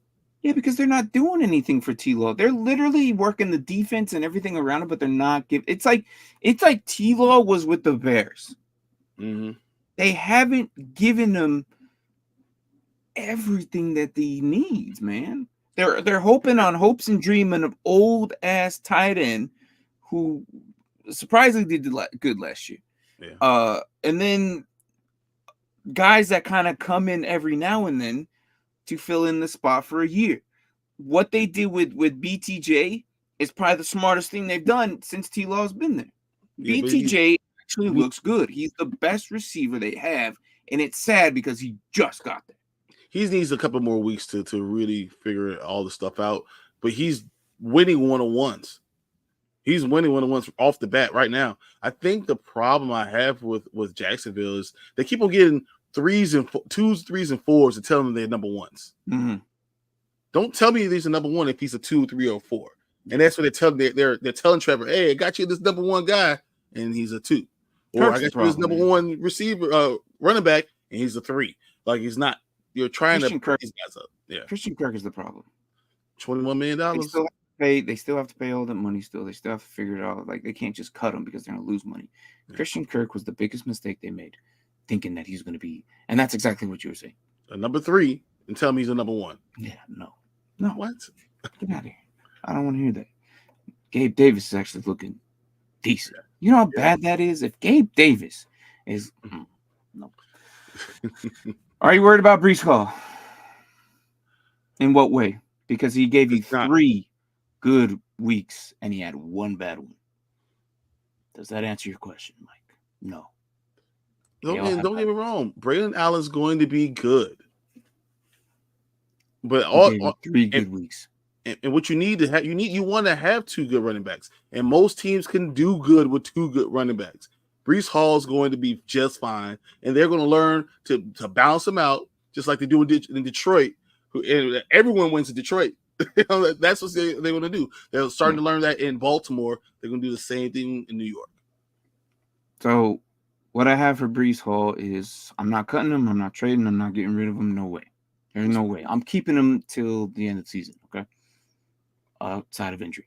Yeah, because they're not doing anything for T-Law. They're literally working the defense and everything around it, but they're not giving. It's like T-Law was with the Bears. Mm-hmm. They haven't given him everything that he needs, man. They're hoping on hopes and dreaming of old ass tight end who surprisingly did good last year. Yeah. And then guys that kind of come in every now and then to fill in the spot for a year. What they did with BTJ is probably the smartest thing they've done since T-Law's been there. Yeah, BTJ actually looks good. He's the best receiver they have, and it's sad because he just got there. He needs a couple more weeks to really figure all the stuff out, but he's winning one-on-ones. He's winning one-on-ones off the bat right now. I think the problem I have with Jacksonville is they keep on getting 2s, 3s, and 4s and tell them they're number ones. Mm-hmm. Don't tell me he's a number one if he's a 2, 3, or 4. And that's what they're telling. They're telling Trevor, "Hey, I got you this number one guy, and he's a 2." Or I got you this number one receiver, running back, and he's a 3. Like he's not. You're trying to put these guys up. Yeah, Christian Kirk is the problem. $21 million. They still have to pay all that money. They still have to figure it out. Like they can't just cut him because they're gonna lose money. Yeah. Christian Kirk was the biggest mistake they made, thinking that he's gonna be, and that's exactly what you were saying. A number 3, and tell me he's a number 1. Yeah, no. What? Get out of here. I don't want to hear that. Gabe Davis is actually looking decent. You know how bad that is? If Gabe Davis is no. Are you worried about Breece Hall? In what way? Because he gave you 3 good weeks and he had 1 bad one. Does that answer your question, Mike? No. Don't get me wrong. Braylon Allen's going to be good. But 3 good weeks. And what you need to have, you want to have 2 good running backs. And most teams can do good with 2 good running backs. Breece Hall is going to be just fine, and they're going to learn to balance them out, just like they do in Detroit. And everyone wins in Detroit. That's what they're going to do. They're starting to learn that in Baltimore. They're going to do the same thing in New York. So what I have for Breece Hall is I'm not cutting him. I'm not trading. I'm not getting rid of him. No way. There's no way. I'm keeping him till the end of the season, okay? Outside of injury.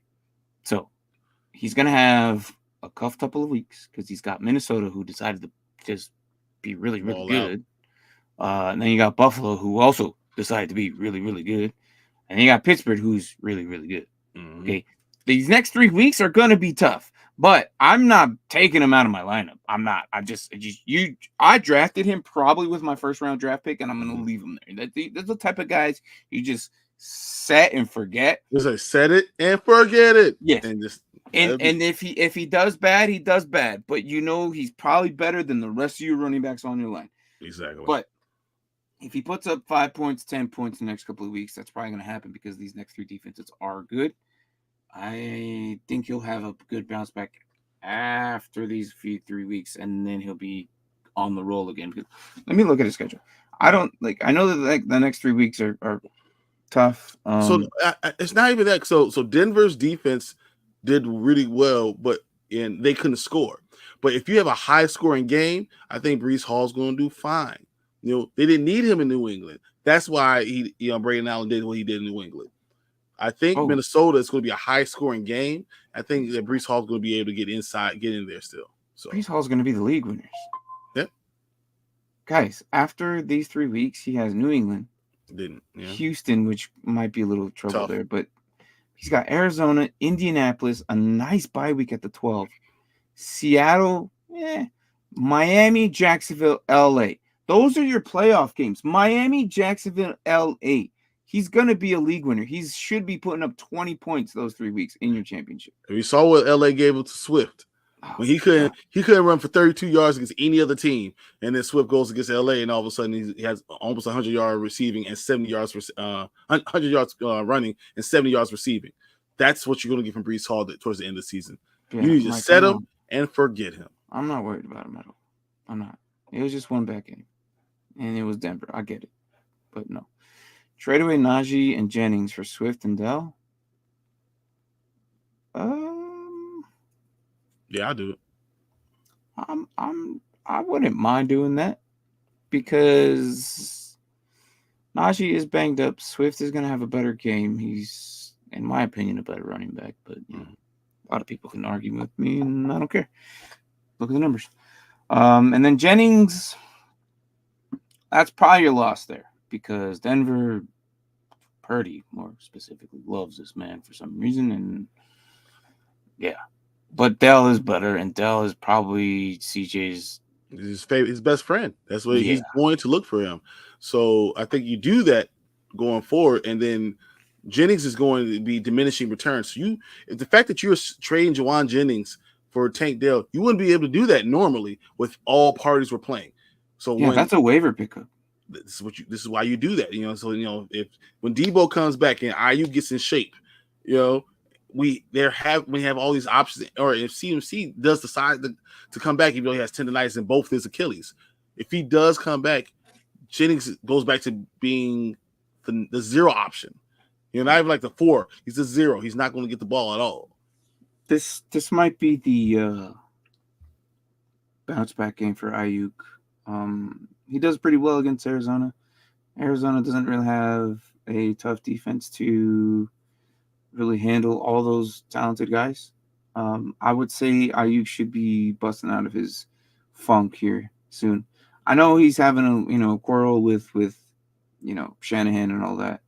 So he's going to have a cuffed couple of weeks because he's got Minnesota who decided to just be really, really good. And then you got Buffalo who also decided to be really, really good. And then you got Pittsburgh who's really, really good. Mm-hmm. Okay. These next 3 weeks are going to be tough, but I'm not taking him out of my lineup. I'm not. I drafted him probably with my first round draft pick, and I'm going to leave him there. That's the type of guys you just set and forget. Just like set it and forget it. Yes. And if he does bad, he does bad. But you know he's probably better than the rest of your running backs on your line. Exactly. But if he puts up 5 points, 10 points in the next couple of weeks, that's probably going to happen because these next 3 defenses are good. I think he'll have a good bounce back after these 3 weeks, and then he'll be on the roll again. Let me look at his schedule. I don't like. I know that like the next 3 weeks are tough. So it's not even that. So Denver's defense did really well, and they couldn't score. But if you have a high scoring game, I think Breece Hall's going to do fine. They didn't need him in New England. That's why Braden Allen did what he did in New England. I think Minnesota is going to be a high scoring game. I think that Breece Hall's going to be able to get in there still. So Breece Hall's going to be the league winners. Yep. Guys, after these 3 weeks, he has New England, Houston, which might be a little trouble there, but he's got Arizona, Indianapolis, a nice bye week at the 12, Seattle, Miami, Jacksonville, LA. Those are your playoff games. Miami, Jacksonville, LA. He's going to be a league winner. He should be putting up 20 points those 3 weeks in your championship. We saw what LA gave up to Swift. When he couldn't run for 32 yards against any other team, and then Swift goes against LA, and all of a sudden he has almost 100 yards receiving and 70 yards for 100 yards running and 70 yards receiving. That's what you're going to get from Breece Hall towards the end of the season. You need to set him and forget him. I'm not worried about him at all. I'm not. It was just one bad game, and it was Denver. I get it, but no. Trade away Najee and Jennings for Swift and Dell. Yeah, I'll do it. I wouldn't mind doing that because Najee is banged up. Swift is gonna have a better game. He's, in my opinion, a better running back, but a lot of people can argue with me, and I don't care. Look at the numbers. And then Jennings, that's probably your loss there because Denver, Purdy more specifically, loves this man for some reason, and yeah. But Dell is better, and Dell is probably CJ's his best friend. That's what he's going to look for him. So I think you do that going forward, and then Jennings is going to be diminishing returns. So the fact that you're trading Jawan Jennings for Tank Dell, you wouldn't be able to do that normally with all parties were playing. So that's a waiver pickup. This is why you do that. So if when Debo comes back and IU gets in shape, we have all these options, or if CMC does decide to come back, even though he has tendonitis in both his Achilles, if he does come back, Jennings goes back to being the zero option. Not even like the 4. He's the 0. He's not going to get the ball at all. This might be the bounce back game for Ayuk. He does pretty well against Arizona. Arizona doesn't really have a tough defense to really handle all those talented guys. I would say Ayuk should be busting out of his funk here soon. I know he's having a quarrel with Shanahan and all that,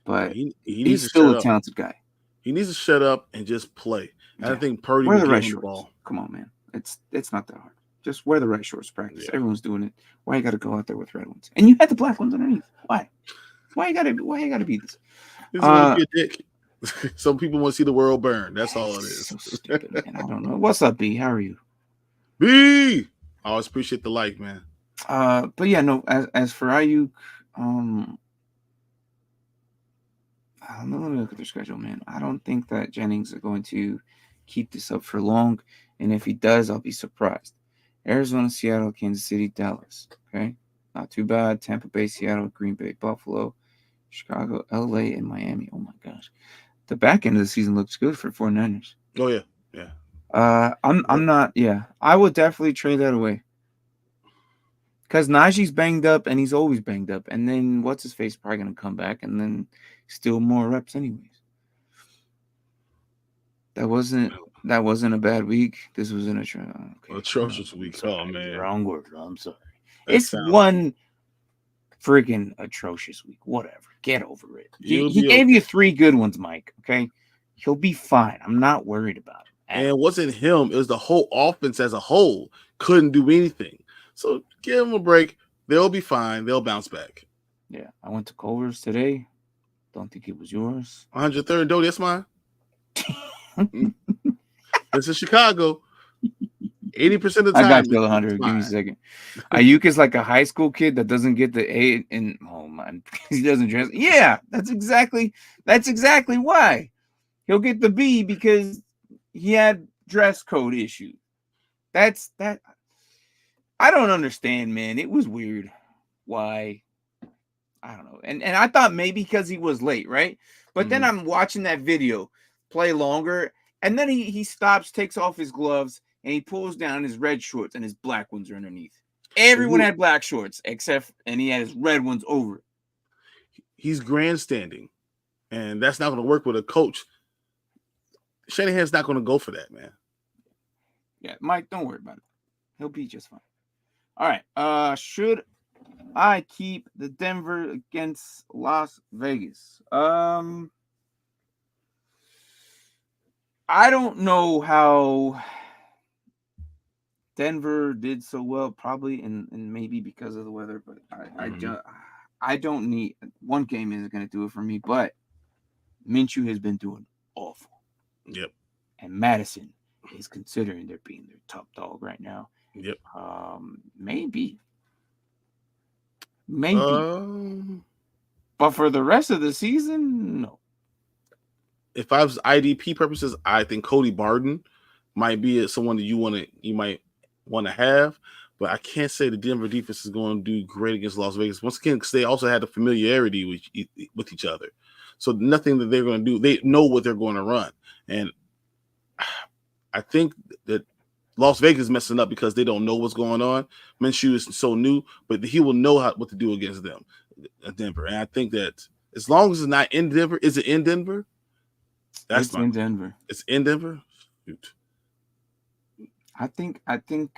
but he's still a talented guy. He needs to shut up and just play. I think Purdy wear will the right get him shorts. the ball. Come on, man. It's not that hard. Just wear the right shorts. Practice. Yeah. Everyone's doing it. Why you got to go out there with red ones? And you had the black ones underneath. Why? Why you got to be this? This is a dick. Some people want to see the world burn. That's all it is. So stupid, man. I don't know. What's up, B? How are you? B. I always appreciate the like, man. But yeah, no. As for Ayuk, I don't know. Let me look at their schedule, man. I don't think that Jennings is going to keep this up for long, and if he does, I'll be surprised. Arizona, Seattle, Kansas City, Dallas. Okay, not too bad. Tampa Bay, Seattle, Green Bay, Buffalo, Chicago, LA, and Miami. Oh my gosh. The back end of the season looks good for 49ers. Oh yeah. I'm not. Yeah, I would definitely trade that away because Najee's banged up and he's always banged up. And then what's his face probably gonna come back and then still more reps anyways. That wasn't a bad week. This was an atrocious week. Oh man, wrong word. I'm sorry. It's one freaking atrocious week. Whatever. Get over it. He gave you 3 good ones, Mike. Okay, he'll be fine. I'm not worried about him. And it wasn't him. It was the whole offense as a whole couldn't do anything. So give him a break. They'll be fine. They'll bounce back. Yeah, I went to Culver's today. Don't think it was yours. 103rd Doe. That's mine. This is Chicago. 80% of the time. I got you 100. Give me a second. Ayuk is like a high school kid that doesn't get the A in he doesn't dress. Yeah, that's exactly why. He'll get the B because he had dress code issues. That's that. I don't understand, man. It was weird. why. I don't know. And I thought maybe because he was late, right? But then I'm watching that video play longer, and then he stops, takes off his gloves, and he pulls down his red shorts, and his black ones are underneath. Everyone had black shorts and he had his red ones over it. He's grandstanding, and that's not going to work with a coach. Shanahan's not going to go for that, man. Yeah, Mike, don't worry about it. He'll be just fine. All right. Should I keep the Denver against Las Vegas? I don't know how Denver did so well, probably, and maybe because of the weather, but I don't need one game isn't going to do it for me, but Minshew has been doing awful. Yep. And Madison is considering they're being their top dog right now. Yep. Maybe. But for the rest of the season, no. If I was IDP purposes, I think Cody Barton might be someone that you might want to have, but I can't say the Denver defense is going to do great against Las Vegas. Once again, because they also had the familiarity with each other. So nothing that they're going to do, they know what they're going to run. And I think that Las Vegas is messing up because they don't know what's going on. Minshew is so new, but he will know what to do against them, Denver. And I think that as long as it's not in Denver, is it in Denver? It's in Denver. It's in Denver? Shoot. I think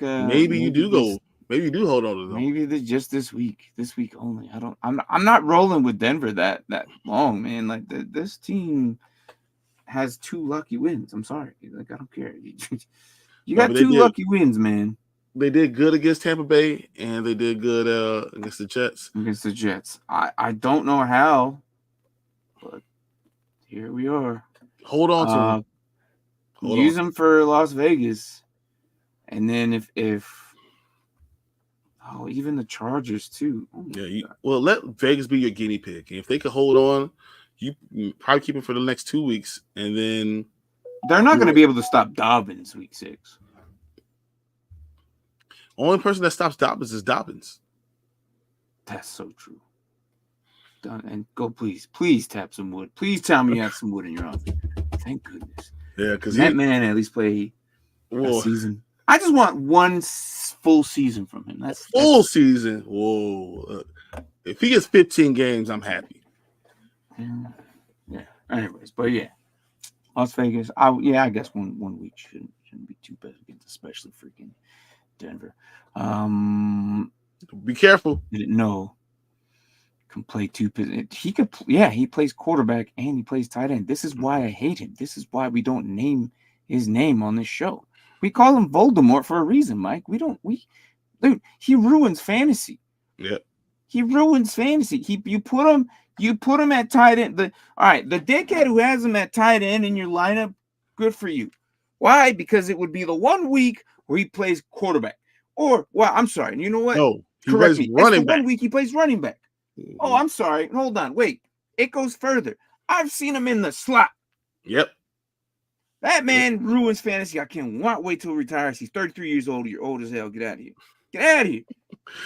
maybe you do go. Maybe you do hold on to them. Maybe just this week only. I'm not rolling with Denver that long, man. Like this team has 2 lucky wins. I'm sorry. Like I don't care. You got 2 lucky wins, man. They did good against Tampa Bay, and they did good against the Jets. I don't know how, but here we are. Hold on to them. Use them for Las Vegas. And then if even the Chargers too. Let Vegas be your guinea pig. And if they could hold on, you probably keep them for the next 2 weeks, and then they're not going to be able to stop Dobbins week 6. Only person that stops Dobbins is Dobbins. That's so true. And go, please tap some wood. Please tell me you have some wood in your office. Thank goodness. Yeah, because that man at least play a season. I just want one full season from him. That's full season. Whoa! If he gets 15 games, I'm happy. Yeah. Anyways, but yeah, Las Vegas. I guess one week shouldn't be too bad against, especially freaking Denver. Be careful. Didn't know. Can play 2 positions. He plays quarterback and he plays tight end. This is why I hate him. This is why we don't name his name on this show. We call him Voldemort for a reason, Mike. Dude, he ruins fantasy. Yeah. He ruins fantasy. You put him at tight end. The dickhead who has him at tight end in your lineup, good for you. Why? Because it would be the 1 week where he plays quarterback. I'm sorry. You know what? No, he plays running back. 1 week he plays running back. Mm-hmm. Oh, I'm sorry. Hold on. Wait. It goes further. I've seen him in the slot. Yep. That man ruins fantasy. I can't wait till he retires. He's 33 years old. You're old as hell. Get out of here. Get out of here.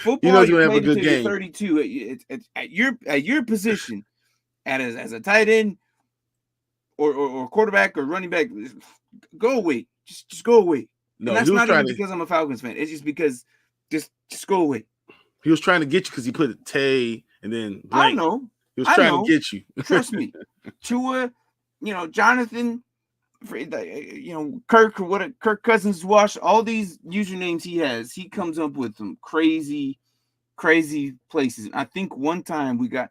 Football, you have a good game. 32 at your position, as a tight end or quarterback or running back. Go away. Just go away. No, and that's not even because I'm a Falcons fan. It's just because just go away. He was trying to get you because he put a Tay and then blank. I know. He was trying to get you. Trust me. Tua, Jonathan, Kirk, Kirk Cousins, Wash, all these usernames he has, he comes up with some crazy places. And I think one time we got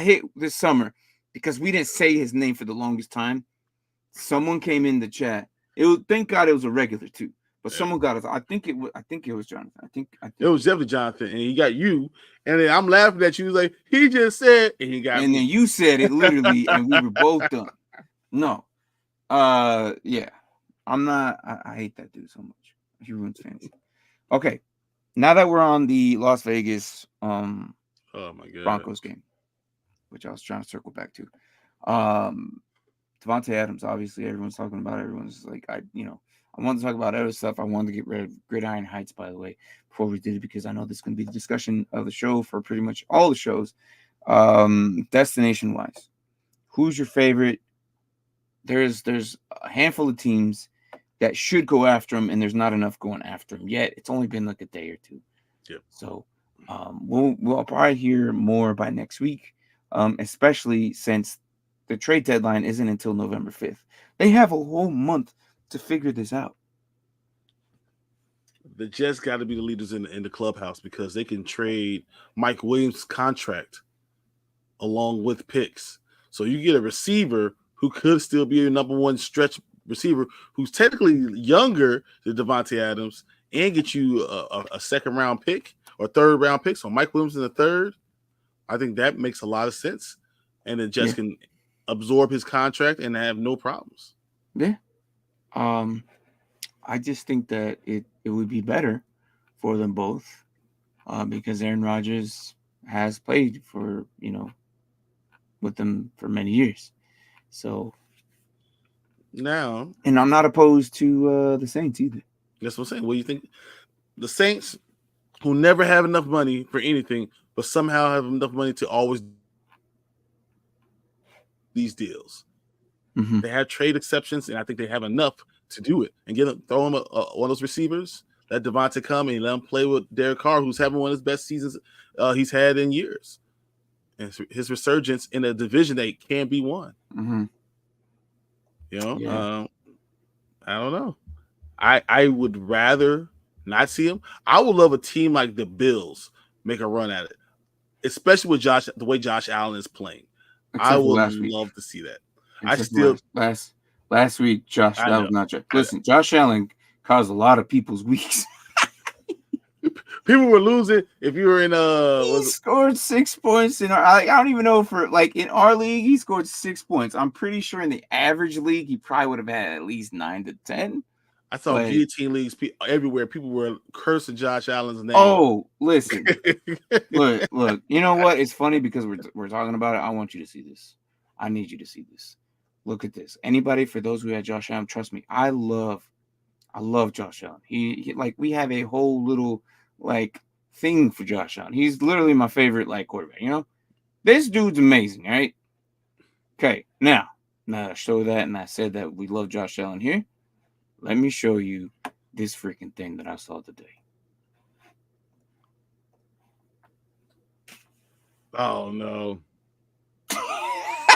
hit this summer because we didn't say his name for the longest time. Someone came in the chat. Thank God it was a regular too. But someone got us. I think it was Jonathan. I think it was definitely Jonathan, and he got you. And then I'm laughing at you like he just said, and he got. And me. Then you said it literally, and we were both done. No, yeah, I'm not. I hate that dude so much. He ruins fantasy. Okay, now that we're on the Las Vegas, oh my God, Broncos game, which I was trying to circle back to. Devontae Adams, obviously, everyone's talking about. Everyone's like, I wanted to talk about other stuff. I wanted to get rid of Gridiron Heights, by the way, before we did it, because I know this is going to be the discussion of the show for pretty much all the shows. Destination-wise, who's your favorite? There's a handful of teams that should go after him, and there's not enough going after him yet. It's only been like a day or two. Yep. So we'll probably hear more by next week, especially since the trade deadline isn't until November 5th. They have a whole month to figure this out. The Jets got to be the leaders in the clubhouse because they can trade Mike Williams' contract along with picks. So you get a receiver who could still be your number one stretch receiver who's technically younger than Devontae Adams and get you a second round pick or third round pick. So Mike Williams in the third, I think that makes a lot of sense. And the Jets can absorb his contract and have no problems. Yeah. I just think that it would be better for them both because Aaron Rodgers has played for, with them for many years. So now, and I'm not opposed to the Saints either. That's what I'm saying. What do you think? The Saints, who never have enough money for anything, but somehow have enough money to always these deals. Mm-hmm. They have trade exceptions, and I think they have enough to do it. And throw him one of those receivers, let Devontae come and let him play with Derek Carr, who's having one of his best seasons he's had in years. And his resurgence in a division that can be won. Mm-hmm. I don't know. I would rather not see him. I would love a team like the Bills make a run at it, especially with the way Josh Allen is playing. I would love to see that. Last week, Josh. That was not Josh. Listen, Josh Allen caused a lot of people's weeks. People were losing. If you were in he scored 6 points in our. I don't even know in our league he scored 6 points. I'm pretty sure in the average league he probably would have had at least 9 to 10. I saw guillotine leagues everywhere. People were cursing Josh Allen's name. Oh, listen, look. You know what? It's funny because we're talking about it. I want you to see this. I need you to see this. Look at this. Anybody, for those who had Josh Allen, trust me, I love Josh Allen. He we have a whole little thing for Josh Allen. He's literally my favorite quarterback. This dude's amazing, right? Okay, now I show that and I said that we love Josh Allen here. Let me show you this freaking thing that I saw today. Oh no.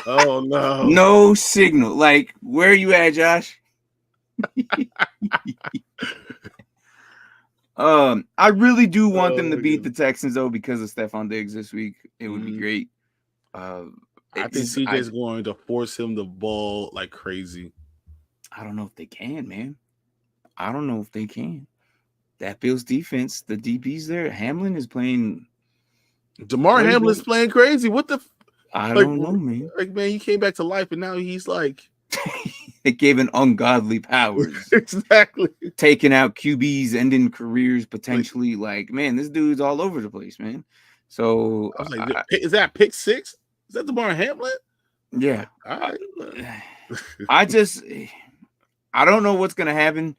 Oh no. No signal. Where are you at, Josh? I really do want them to beat the Texans though because of Stephon Diggs this week. It would be great. I think CJ's going to force him the ball like crazy. I don't know if they can, man. I don't know if they can. That Bills defense, the DBs there, Hamlin is playing. DeMar Hamlin's playing crazy. What the? I don't know, man. Man, he came back to life, and now he's it gave an ungodly powers. Exactly. Taking out QBs, ending careers potentially. Man, this dude's all over the place, man. So I was like, is that pick 6? Is that DeMar Hamlin? Yeah. All right. I don't know what's gonna happen.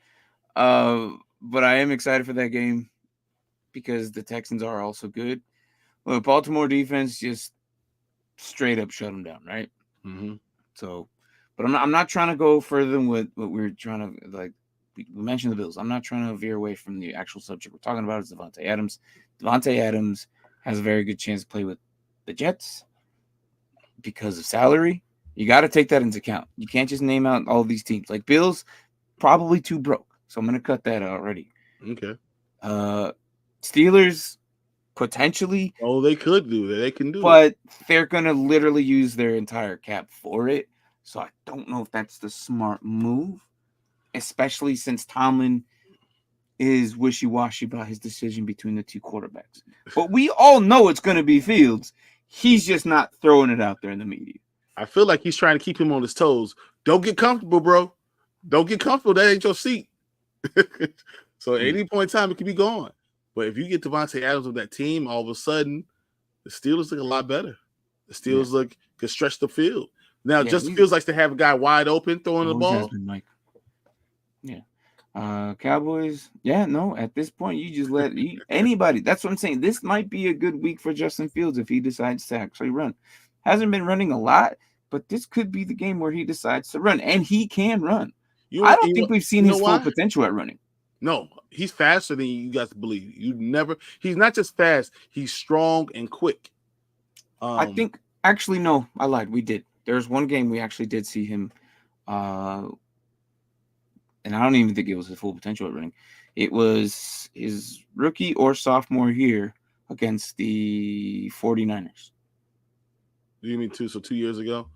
But I am excited for that game because the Texans are also good. Well, Baltimore defense just straight up shut them down, right? Mm-hmm. So, but I'm not trying to go further than what we're trying to we mentioned the Bills. I'm not trying to veer away from the actual subject we're talking about. Is Devontae Adams. Devontae Adams has a very good chance to play with the Jets because of salary. You got to take that into account. You can't just name out all these teams. Bills, probably too broke. So I'm going to cut that out already. Okay. Steelers, potentially. Oh, they could do that. They can do but they're going to literally use their entire cap for it. So I don't know if that's the smart move, especially since Tomlin is wishy-washy about his decision between the two quarterbacks. But we all know it's going to be Fields. He's just not throwing it out there in the media. I feel like he's trying to keep him on his toes. Don't get comfortable, bro. Don't get comfortable. That ain't your seat. So at any point in time, it could be gone. But if you get Devontae Adams with that team, all of a sudden, the Steelers look a lot better. The Steelers could stretch the field. Now, Justin Fields likes to have a guy wide open throwing the ball. Mike. Yeah. Cowboys, yeah, no, at this point, you just let anybody. That's what I'm saying. This might be a good week for Justin Fields if he decides to actually run. Hasn't been running a lot, but this could be the game where he decides to run, and he can run. I don't think we've seen his full potential at running. No, he's faster than you guys believe. He's not just fast, he's strong and quick. I think, actually, no, I lied. We did. There's one game we actually did see him, and I don't even think it was his full potential at running. It was his rookie or sophomore year against the 49ers. You mean 2 years ago?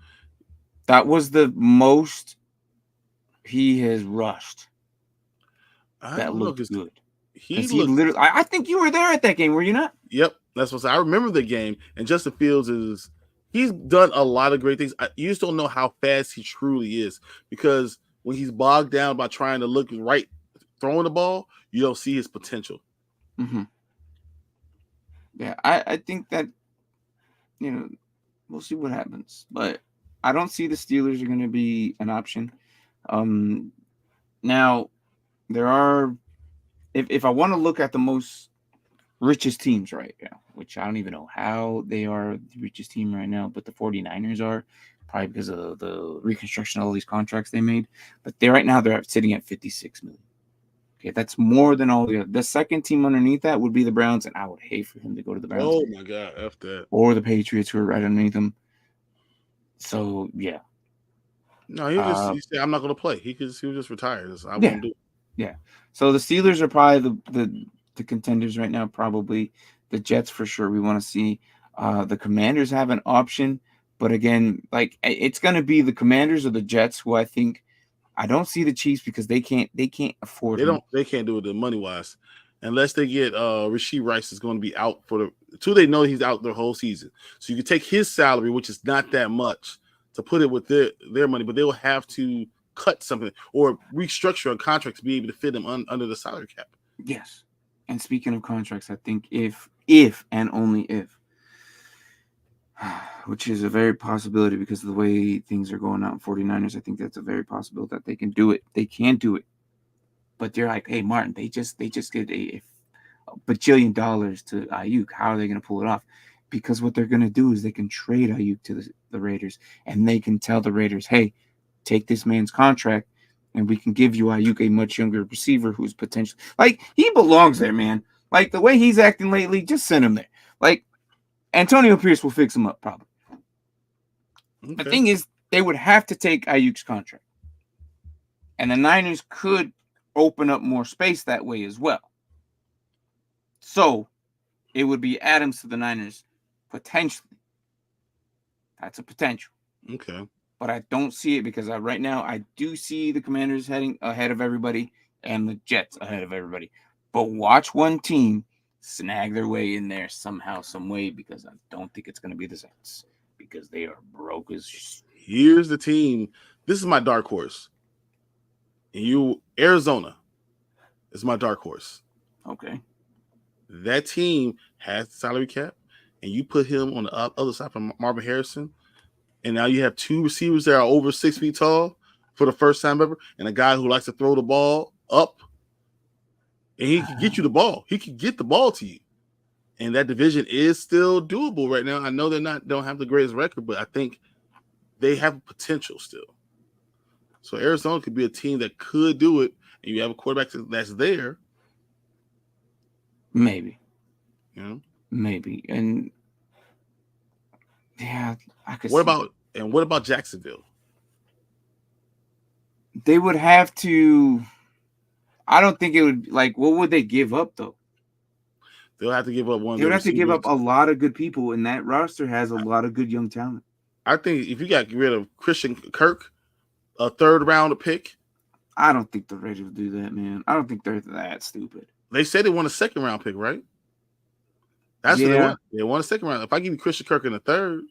That was the most he has rushed. That looked good. He literally. I think you were there at that game, were you not? Yep, that's what I remember the game. And Justin Fields he's done a lot of great things. You just don't know how fast he truly is, because when he's bogged down by trying to look right throwing the ball, you don't see his potential. Mm-hmm. Yeah, I think that, we'll see what happens. But I don't see the Steelers are going to be an option. Now, there are, if I want to look at the most richest teams right now, which I don't even know how they are the richest team right now, but the 49ers are, probably because of the reconstruction of all these contracts they made. But they're sitting at $56 million. Okay, that's more than all the other. The second team underneath that would be the Browns, and I would hate for him to go to the Browns. Oh my God, F that. Or the Patriots, who are right underneath them. So yeah. No, he said, I'm not going to play. He was just retired. I won't do it. Yeah. So the Steelers are probably the contenders right now. Probably the Jets for sure. We want to see. The Commanders have an option, but again, like, it's going to be the Commanders or the Jets, who I think. I don't see the Chiefs because they can't afford. They can't do it money wise, unless they get Rashee Rice is going to be out for the two. They know he's out the whole season, so you can take his salary, which is not that much, to put it with their money, but they will have to cut something or restructure a contract to be able to fit them under the salary cap. Yes, and speaking of contracts, I think if and only if, which is a very possibility because of the way things are going out in 49ers, I think that's a very possible that they can do it. They can do it. But they're like, hey, Martin, they just get a bajillion dollars to Ayuk. How are they going to pull it off? Because what they're going to do is they can trade Ayuk to the Raiders, and they can tell the Raiders, hey, take this man's contract, and we can give you Ayuk, a much younger receiver who's potentially, like, he belongs there, man. Like, the way he's acting lately, just send him there. Like, Antonio Pierce will fix him up, probably. Okay. The thing is, they would have to take Ayuk's contract. And the Niners could open up more space that way as well. So, it would be Adams to the Niners, potentially. That's a potential. Okay. But I don't see it because right now, I do see the Commanders heading ahead of everybody and the Jets ahead of everybody. But watch one team snag their way in there somehow, some way, because I don't think it's going to be the Saints because they are broke as. Here's the team. This is my dark horse. And Arizona is my dark horse. Okay. That team has the salary cap, and you put him on the other side from Marvin Harrison, and now you have two receivers that are over 6 feet tall for the first time ever, and a guy who likes to throw the ball up. And he can get you the ball. He can get the ball to you. And that division is still doable right now. I know don't have the greatest record, but I think they have potential still. So Arizona could be a team that could do it, and you have a quarterback that's there. Maybe. Yeah. Maybe. And yeah, I could. What about Jacksonville? They would have to. I don't think it would, like, what would they give up, though? They'll have to give up one. They would have to give up a lot of good people, and that roster has a lot of good young talent. I think if you got rid of Christian Kirk, a third-round pick. I don't think the Raiders would do that, man. I don't think they're that stupid. They said they want a second-round pick, right? That's what they want. They want a second round. If I give you Christian Kirk in the third,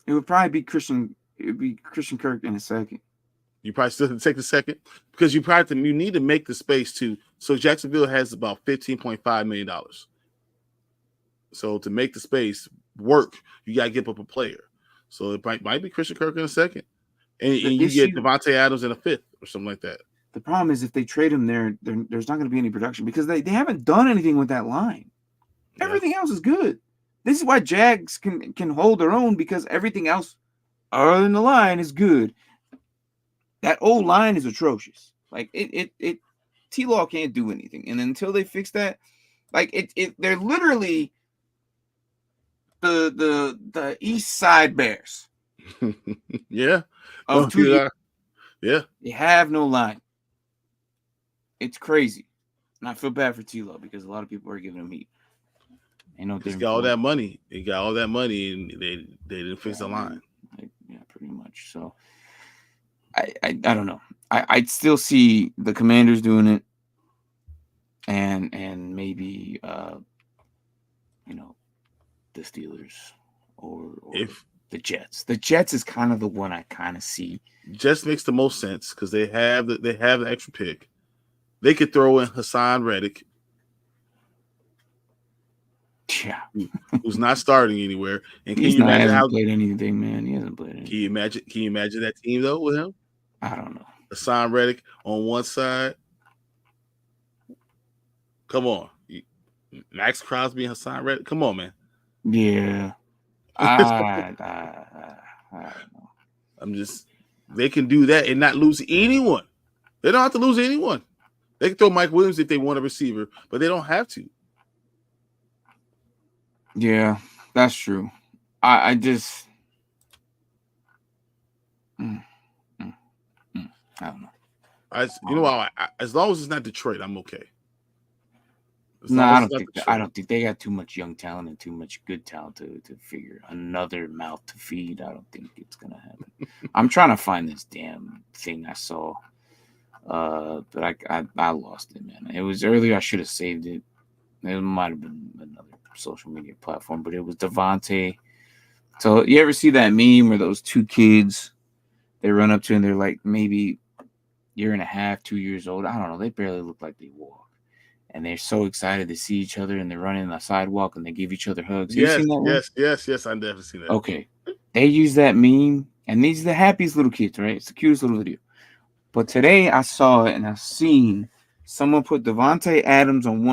it would probably be Christian. It would be Christian Kirk in a second. You probably still take the second because you need to make the space too. So Jacksonville has about $15.5 million. So to make the space work, you got to give up a player. So it might be Christian Kirk in a second, and you get Devontae Adams in a fifth or something like that. The problem is if they trade him there's not going to be any production because they haven't done anything with that line. Yeah. Everything else is good. This is why Jags can hold their own because everything else other than the line is good. That old line is atrocious. Like it T-Law can't do anything. And until they fix that, like they're literally the East Side Bears. Yeah. Of 2 years. Yeah. They have no line. It's crazy. And I feel bad for T-Law because a lot of people are giving him heat. He's got all that money. He got all that money, and they didn't fix the line. Yeah, pretty much. So I don't know. I still see the Commanders doing it, and maybe the Steelers or if the Jets. The Jets is kind of the one I kind of see. Jets makes the most sense because they have the extra pick. They could throw in Hassan Reddick. Yeah, who's not starting anywhere. And can He's you not, imagine hasn't how played anything, man? He hasn't played anything. Can you imagine that team though with him? I don't know. Hassan Reddick on one side. Come on. Max Crosby and Hassan Reddick. Come on, man. Yeah. I don't know. They can do that and not lose anyone. They don't have to lose anyone. They can throw Mike Williams if they want a receiver, but they don't have to. Yeah, that's true. I just I don't know. As long as it's not Detroit, I'm okay. I don't think they got too much young talent and too much good talent to figure another mouth to feed. I don't think it's gonna happen. I'm trying to find this damn thing I saw, but I lost it, man. It was earlier. I should have saved it. It might have been another social media platform, but it was Devontae. So you ever see that meme where those two kids they run up to and they're like maybe year and a half, 2 years old? I don't know. They barely look like they walk. And they're so excited to see each other, and they're running on the sidewalk, and they give each other hugs. Yes, seen that one? yes. I've never seen that. Okay. They use that meme, and these are the happiest little kids, right? It's the cutest little video. But today I saw it, and I seen someone put Devontae Adams on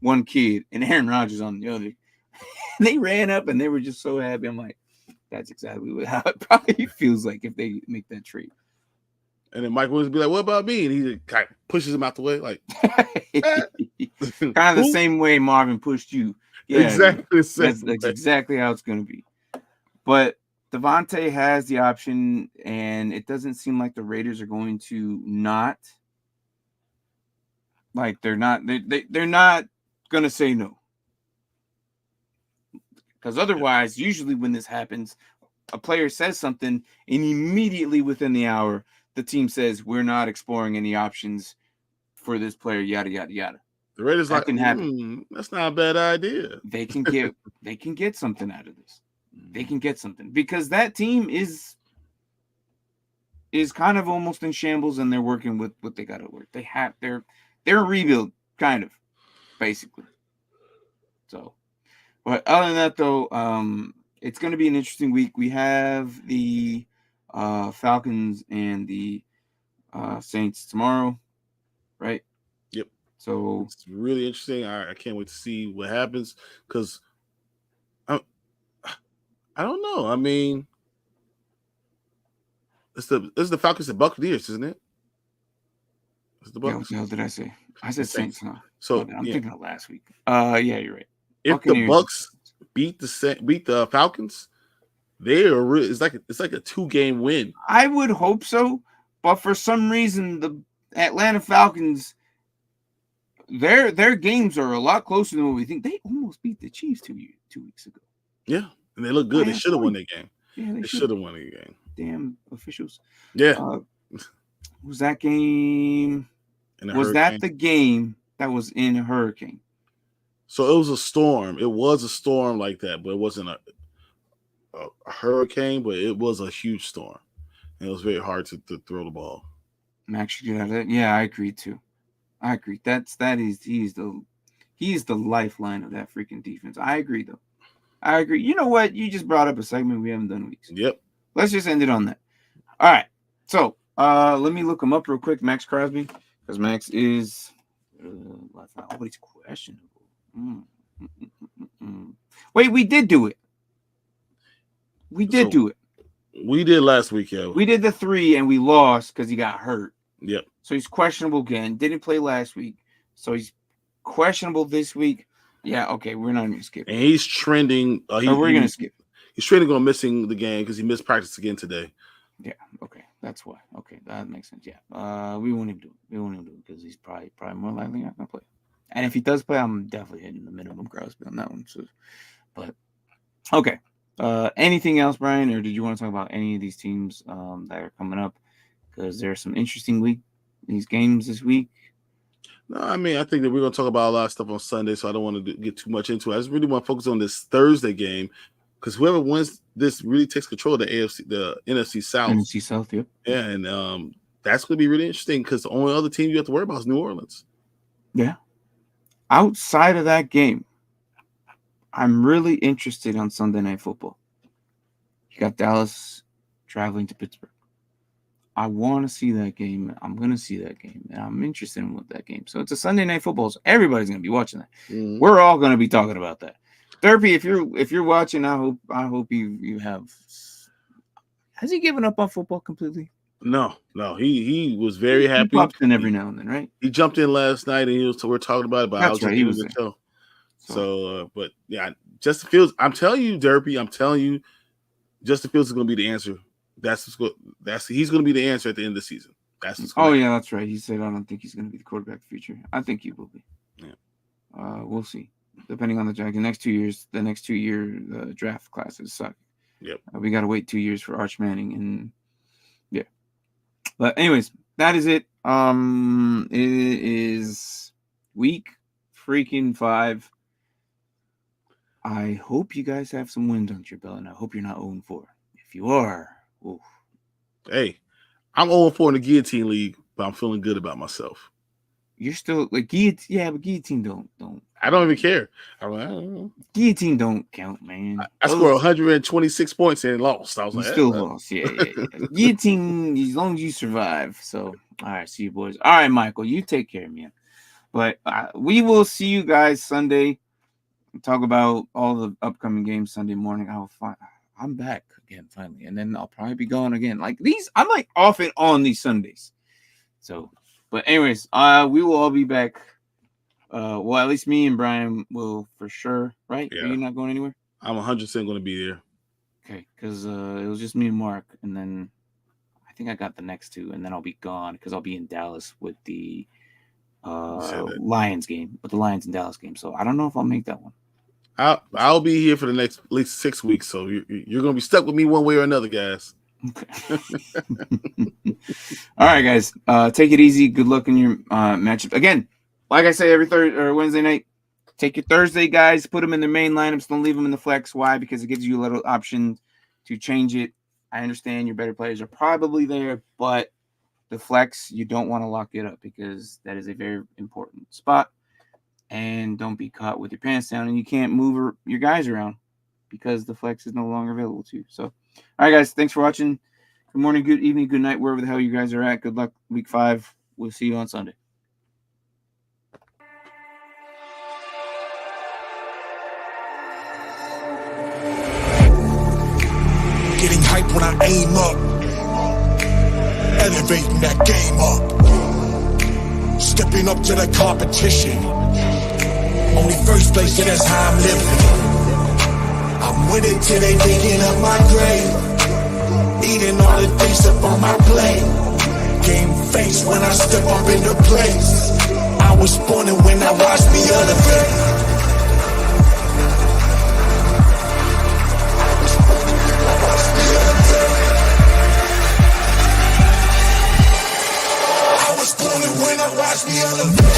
one kid and Aaron Rodgers on the other. They ran up, and they were just so happy. I'm like, that's exactly how it probably feels like if they make that trade. And then Mike Williams be like, "What about me?" And he kind of pushes him out the way, like kind of the same way Marvin pushed you. Yeah, exactly. That's exactly how it's going to be. But Devontae has the option, and it doesn't seem like the Raiders are going to not. Like they're not going to say no. Because otherwise, usually when this happens, a player says something, and immediately within the hour, the team says, we're not exploring any options for this player, yada, yada, yada. The Raiders that can happen. That's not a bad idea. They can get something out of this. They can get something because that team is kind of almost in shambles, and they're working with what they got to work. They're a rebuild, kind of, basically. So, but other than that, though, it's going to be an interesting week. We have the Falcons and the Saints tomorrow, right? Yep. So it's really interesting. I can't wait to see what happens because I don't know. I mean, it's the Falcons and Buccaneers, isn't it? It's the Buccaneers. What the hell did I say? I said Saints. Huh? So I'm thinking of last week. Yeah, you're right. If the Bucs beat the Falcons, it's like a 2-game win. I would hope so, but for some reason the Atlanta Falcons, their games are a lot closer than what we think. They almost beat the Chiefs 2 weeks ago. Yeah, and they look good. They should have won that game. Yeah, they should have won the game. Damn officials. Yeah. Was that game? Was that the game that was in a hurricane? So it was a storm. It was a storm like that, but it wasn't a hurricane, but it was a huge storm. And it was very hard to throw the ball. Yeah, I agree too. I agree. He's the lifeline of that freaking defense. I agree though. I agree. You know what? You just brought up a segment we haven't done in weeks. Yep. Let's just end it on that. All right. So Let me look him up real quick, Max Crosby, because Max is he's questionable. Wait, we did do it. We did do it. We did last week, yeah. We did the 3 and we lost because he got hurt. Yep. So he's questionable again. Didn't play last week. So he's questionable this week. Yeah, okay. We're not going to skip. And he's trending. We're going to skip. He's trending on missing the game because he missed practice again today. Yeah, okay. That's why. Okay, that makes sense. Yeah. We won't even do it. We won't even do it because he's probably more likely not going to play. And if he does play, I'm definitely hitting the minimum Crosby on that one. So, but, okay. Anything else, Brian, or did you want to talk about any of these teams that are coming up? Because there's some interesting these games this week. No, I mean, I think that we're going to talk about a lot of stuff on Sunday, so I don't want to get too much into it. I just really want to focus on this Thursday game because whoever wins this really takes control of the NFC South. NFC South, yep. Yeah, and that's going to be really interesting because the only other team you have to worry about is New Orleans. Yeah. Outside of that game, I'm really interested on Sunday Night Football. You got Dallas traveling to Pittsburgh. I want to see that game. I'm going to see that game, and I'm interested in that game. So it's a Sunday Night Football, so everybody's going to be watching that. Mm-hmm. We're all going to be talking about that. Derpy, if you're watching, I hope you have. Has he given up on football completely? No. He was very happy. He pops in every now and then, right? He jumped in last night, and we're talking about it. But that's right. He was there. So, but yeah, Justin Fields. I'm telling you, Derpy. I'm telling you, Justin Fields is going to be the answer. He's going to be the answer at the end of the season. Yeah, that's right. He said, I don't think he's going to be the quarterback of the future. I think he will be. Yeah. We'll see. Depending on the next 2 years, the next 2 year draft classes suck. Yep. We got to wait 2 years for Arch Manning, and yeah. But anyways, that is it. It is week freaking 5. I hope you guys have some wins under your belt, and I hope you're not 0-4. If you are, oof. Hey, I'm 0-4 in the Guillotine League, but I'm feeling good about myself. You're still like Guillotine, yeah, but Guillotine don't. I don't even care. I don't know. Guillotine don't count, man. I scored 126 points and lost. I was like, still lost. Yeah. Guillotine, as long as you survive. So, all right, see you boys. All right, Michael, you take care, man. But we will see you guys Sunday. Talk about all the upcoming games Sunday morning. I'm back again finally, and then I'll probably be gone again. Like these, I'm like off and on these Sundays. So, but anyways, we will all be back. Well, at least me and Brian will for sure, right? Yeah. Are you not going anywhere? I'm 100% going to be there. Okay, because it was just me and Mark, and then I think I got the next 2, and then I'll be gone because I'll be in Dallas with the Lions game, with the Lions and Dallas game. So I don't know if I'll make that one. I'll be here for the next at least 6 weeks, so you're going to be stuck with me one way or another, guys. Okay. All right, guys. Take it easy. Good luck in your matchup. Again, like I say every Thursday or Wednesday night, take your Thursday guys, put them in their main lineups. Don't leave them in the flex. Why? Because it gives you a little option to change it. I understand your better players are probably there, but the flex, you don't want to lock it up because that is a very important spot. And don't be caught with your pants down and you can't move your guys around because the flex is no longer available to you. So, all right, guys, thanks for watching. Good morning, good evening, good night, wherever the hell you guys are at. Good luck week 5. We'll see you on Sunday. Getting hype when I aim up, elevating that game up, stepping up to the competition. Only first place, and that's how I'm living. I'm winning till they digging up my grave, eating all the things up on my plate. Game face when I step up in the place. I was born and when I watched me elevate. When I watch me elevate.